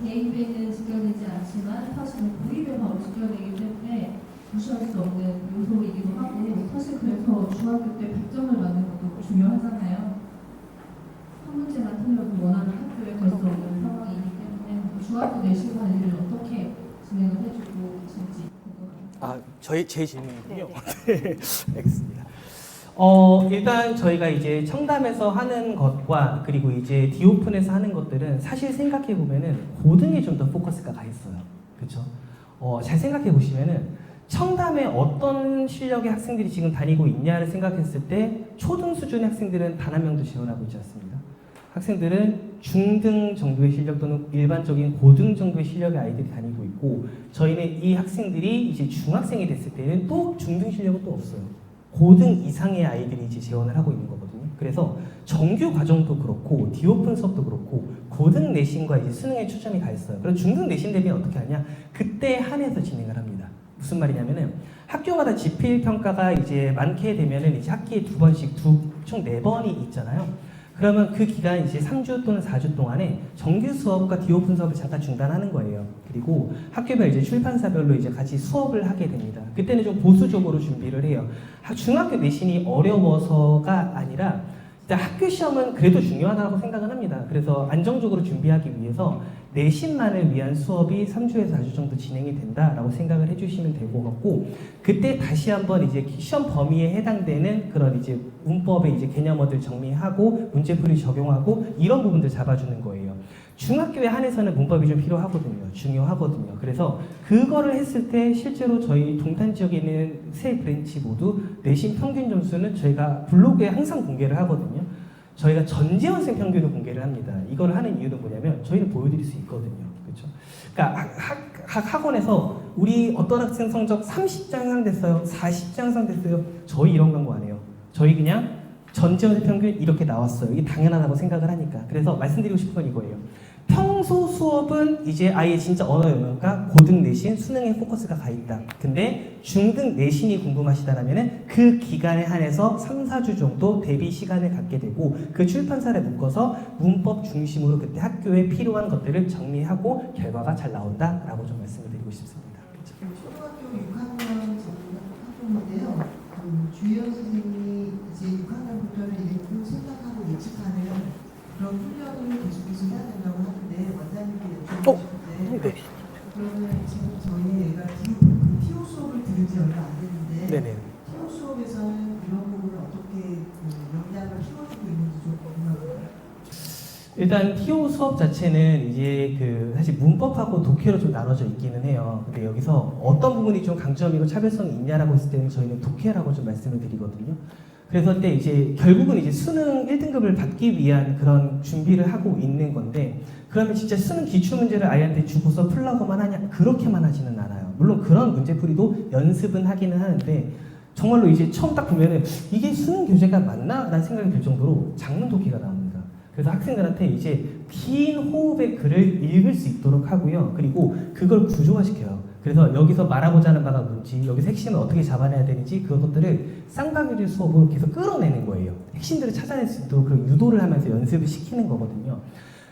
개인되는 지금 지켜내지 않지만 사실은 도입에 바로 지켜내기 때문에 무시할 수 없는 요소이기도 하고 사실 그래서 중학교 때 100점을 맞는 것도 중요하잖아요. 한 문제가 틀려도 원하는 학교에 갈 수 없는 상황이기 때문에 중학교 내신 관리를 어떻게 진행을 해주고 계신지 궁금합니다. 아, 제 질문이군요. 네, 네, 알겠습니다. 일단 저희가 이제 청담에서 하는 것과 그리고 이제 디오픈에서 하는 것들은 사실 생각해 보면은 고등에 좀 더 포커스가 가 있어요. 그렇죠? 잘 생각해 보시면은 청담에 어떤 실력의 학생들이 지금 다니고 있냐를 생각했을 때 초등 수준의 학생들은 단 한 명도 지원하고 있지 않습니다. 학생들은 중등 정도의 실력 또는 일반적인 고등 정도의 실력의 아이들이 다니고 있고 저희는 이 학생들이 이제 중학생이 됐을 때는 또 중등 실력은 또 없어요. 고등 이상의 아이들이 이제 지원을 하고 있는 거거든요. 그래서 정규 과정도 그렇고 디오픈 수업도 그렇고 고등 내신과 이제 수능에 초점이 가 있어요. 그럼 중등 내신 대비는 어떻게 하냐? 그때 한해서 진행을 합니다. 무슨 말이냐면은 학교마다 지필 평가가 이제 많게 되면은 이제 학기에 2번씩 총 4번이 있잖아요. 그러면 그 기간 이제 3주 또는 4주 동안에 정규 수업과 디오픈 수업을 잠깐 중단하는 거예요. 그리고 학교별 이제 출판사별로 이제 같이 수업을 하게 됩니다. 그때는 좀 보수적으로 준비를 해요. 중학교 내신이 어려워서가 아니라 일단 학교 시험은 그래도 중요하다고 생각을 합니다. 그래서 안정적으로 준비하기 위해서 내신만을 위한 수업이 3주에서 4주 정도 진행이 된다라고 생각을 해주시면 될 것 같고 그때 다시 한번 이제 시험 범위에 해당되는 그런 이제 문법의 이제 개념어들 정리하고 문제풀이 적용하고 이런 부분들 잡아주는 거예요. 중학교에 한해서는 문법이 좀 필요하거든요. 중요하거든요. 그래서 그거를 했을 때 실제로 저희 동탄 지역에 있는 세 브랜치 모두 내신 평균 점수는 저희가 블로그에 항상 공개를 하거든요. 저희가 전지원생 평균을 공개를 합니다. 이걸 하는 이유는 뭐냐면 저희는 보여드릴 수 있거든요. 그렇죠? 그러니까 각 학원에서 우리 어떤 학생 성적 30점 향상됐어요, 40점 향상됐어요. 저희 이런 광고 안 해요. 저희 그냥 전지원생 평균 이렇게 나왔어요. 이게 당연하다고 생각을 하니까. 그래서 말씀드리고 싶은 건 이거예요. 평소 수업은 이제 아예 진짜 언어 영역과 고등 내신, 수능에 포커스가 가 있다. 근데 중등 내신이 궁금하시다라면은 그 기간에 한해서 3, 4주 정도 대비 시간을 갖게 되고 그 출판사를 묶어서 문법 중심으로 그때 학교에 필요한 것들을 정리하고 결과가 잘 나온다라고 좀 말씀을 드리고 싶습니다. 초등학교 6학년 학부모인데요. 주희연 선생님이 이제 6학년부터는 이렇게 생각하고 예측하는 그런 훈련을 계속해서 해야 된다고 하는데 원장님께 여쭤보셨는데 그러면 지금 저희 애가 TO 수업을 들은 지 얼마 안 됐는데 네네. TO 수업에서는 이런 부분을 어떻게 역량을 키워주고 있는지 좀 궁금합니다. 일단 TO 수업 자체는 이제 그 사실 문법하고 독해로 좀 나눠져 있기는 해요. 근데 여기서 어떤 부분이 좀 강점이고 차별성이 있냐라고 했을 때는 저희는 독해라고 좀 말씀을 드리거든요. 그래서 때 이제 결국은 이제 수능 1등급을 받기 위한 그런 준비를 하고 있는 건데 그러면 진짜 수능 기출 문제를 아이한테 주고서 풀라고만 하냐? 그렇게만 하지는 않아요. 물론 그런 문제풀이도 연습은 하기는 하는데 정말로 이제 처음 딱 보면은 이게 수능 교재가 맞나? 라는 생각이 들 정도로 장문 독해가 나옵니다. 그래서 학생들한테 이제 긴 호흡의 글을 읽을 수 있도록 하고요. 그리고 그걸 구조화시켜요. 그래서 여기서 말하고자 하는 바가 뭔지, 여기서 핵심을 어떻게 잡아내야 되는지 그것들을 쌍방울의 수업으로 계속 끌어내는 거예요. 핵심들을 찾아낼 수 있도록 그런 유도를 하면서 연습을 시키는 거거든요.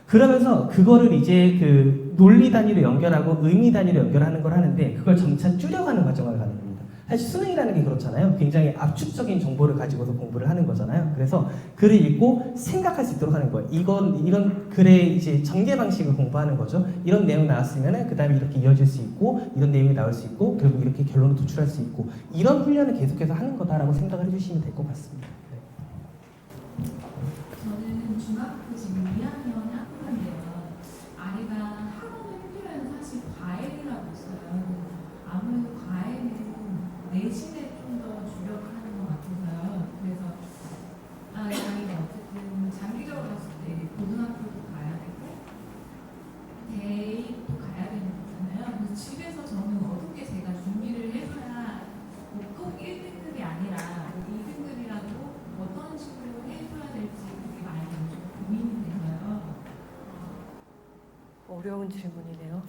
그러면서 그거를 이제 그 논리 단위로 연결하고 의미 단위로 연결하는 걸 하는데 그걸 점차 줄여가는 과정을 가는 겁니다. 사실 수능이라는 게 그렇잖아요. 굉장히 압축적인 정보를 가지고서 공부를 하는 거잖아요. 그래서 글을 읽고 생각할 수 있도록 하는 거예요. 이런 글의 이제 전개 방식을 공부하는 거죠. 이런 내용 나왔으면은 그 다음에 이렇게 이어질 수 있고 이런 내용이 나올 수 있고 결국 이렇게 결론을 도출할 수 있고 이런 훈련을 계속해서 하는 거다라고 생각을 해주시면 될 것 같습니다. 네. 저는 중학교 지금 2학년 학부인데요. 아이가 학원을 힘들어하는 사실 과외라고 있어요. 아무래도 과외는 내신에 좀 더 주력하는 것 같아서요. 그래서 아이가 어쨌든 장기적으로 봤을 때 고등학교도 가야 되고 대입도 가야 되는 거잖아요. 그래서 집에서 저는 어떻게 제가 준비를 해줘야 꼭 1등급이 아니라 2등급이라도 어떤 식으로 해줘야 될지 그게 많이 좀 고민이 돼서요. 어려운 질문이네요.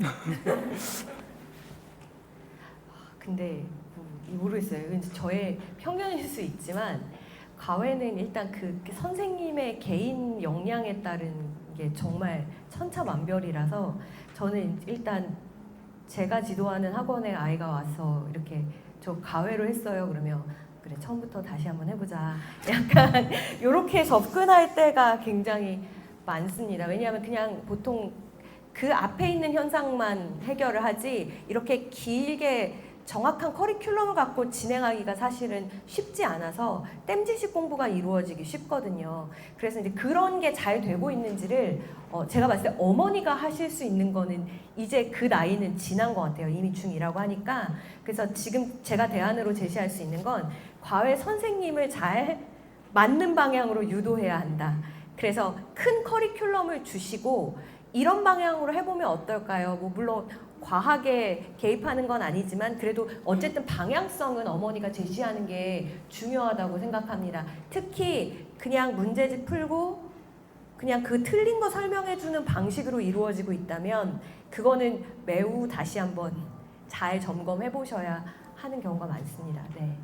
근데 모르겠어요. 이건 저의 편견일 수 있지만 과외는 일단 그 선생님의 개인 역량에 따른 게 정말 천차만별이라서 저는 일단 제가 지도하는 학원에 아이가 와서 이렇게 저 가외로 했어요 그러면 그래 처음부터 다시 한번 해보자 약간 이렇게 접근할 때가 굉장히 많습니다. 왜냐하면 그냥 보통 그 앞에 있는 현상만 해결을 하지 이렇게 길게 정확한 커리큘럼을 갖고 진행하기가 사실은 쉽지 않아서 땜질식 공부가 이루어지기 쉽거든요. 그래서 이제 그런 게 잘 되고 있는지를 제가 봤을 때 어머니가 하실 수 있는 거는 이제 그 나이는 지난 것 같아요. 이미 중2라고 하니까. 그래서 지금 제가 대안으로 제시할 수 있는 건 과외 선생님을 잘 맞는 방향으로 유도해야 한다. 그래서 큰 커리큘럼을 주시고 이런 방향으로 해보면 어떨까요? 뭐 물론 과하게 개입하는 건 아니지만 그래도 어쨌든 방향성은 어머니가 제시하는 게 중요하다고 생각합니다. 특히 그냥 문제집 풀고 그냥 그 틀린 거 설명해주는 방식으로 이루어지고 있다면 그거는 매우 다시 한번 잘 점검해 보셔야 하는 경우가 많습니다. 네.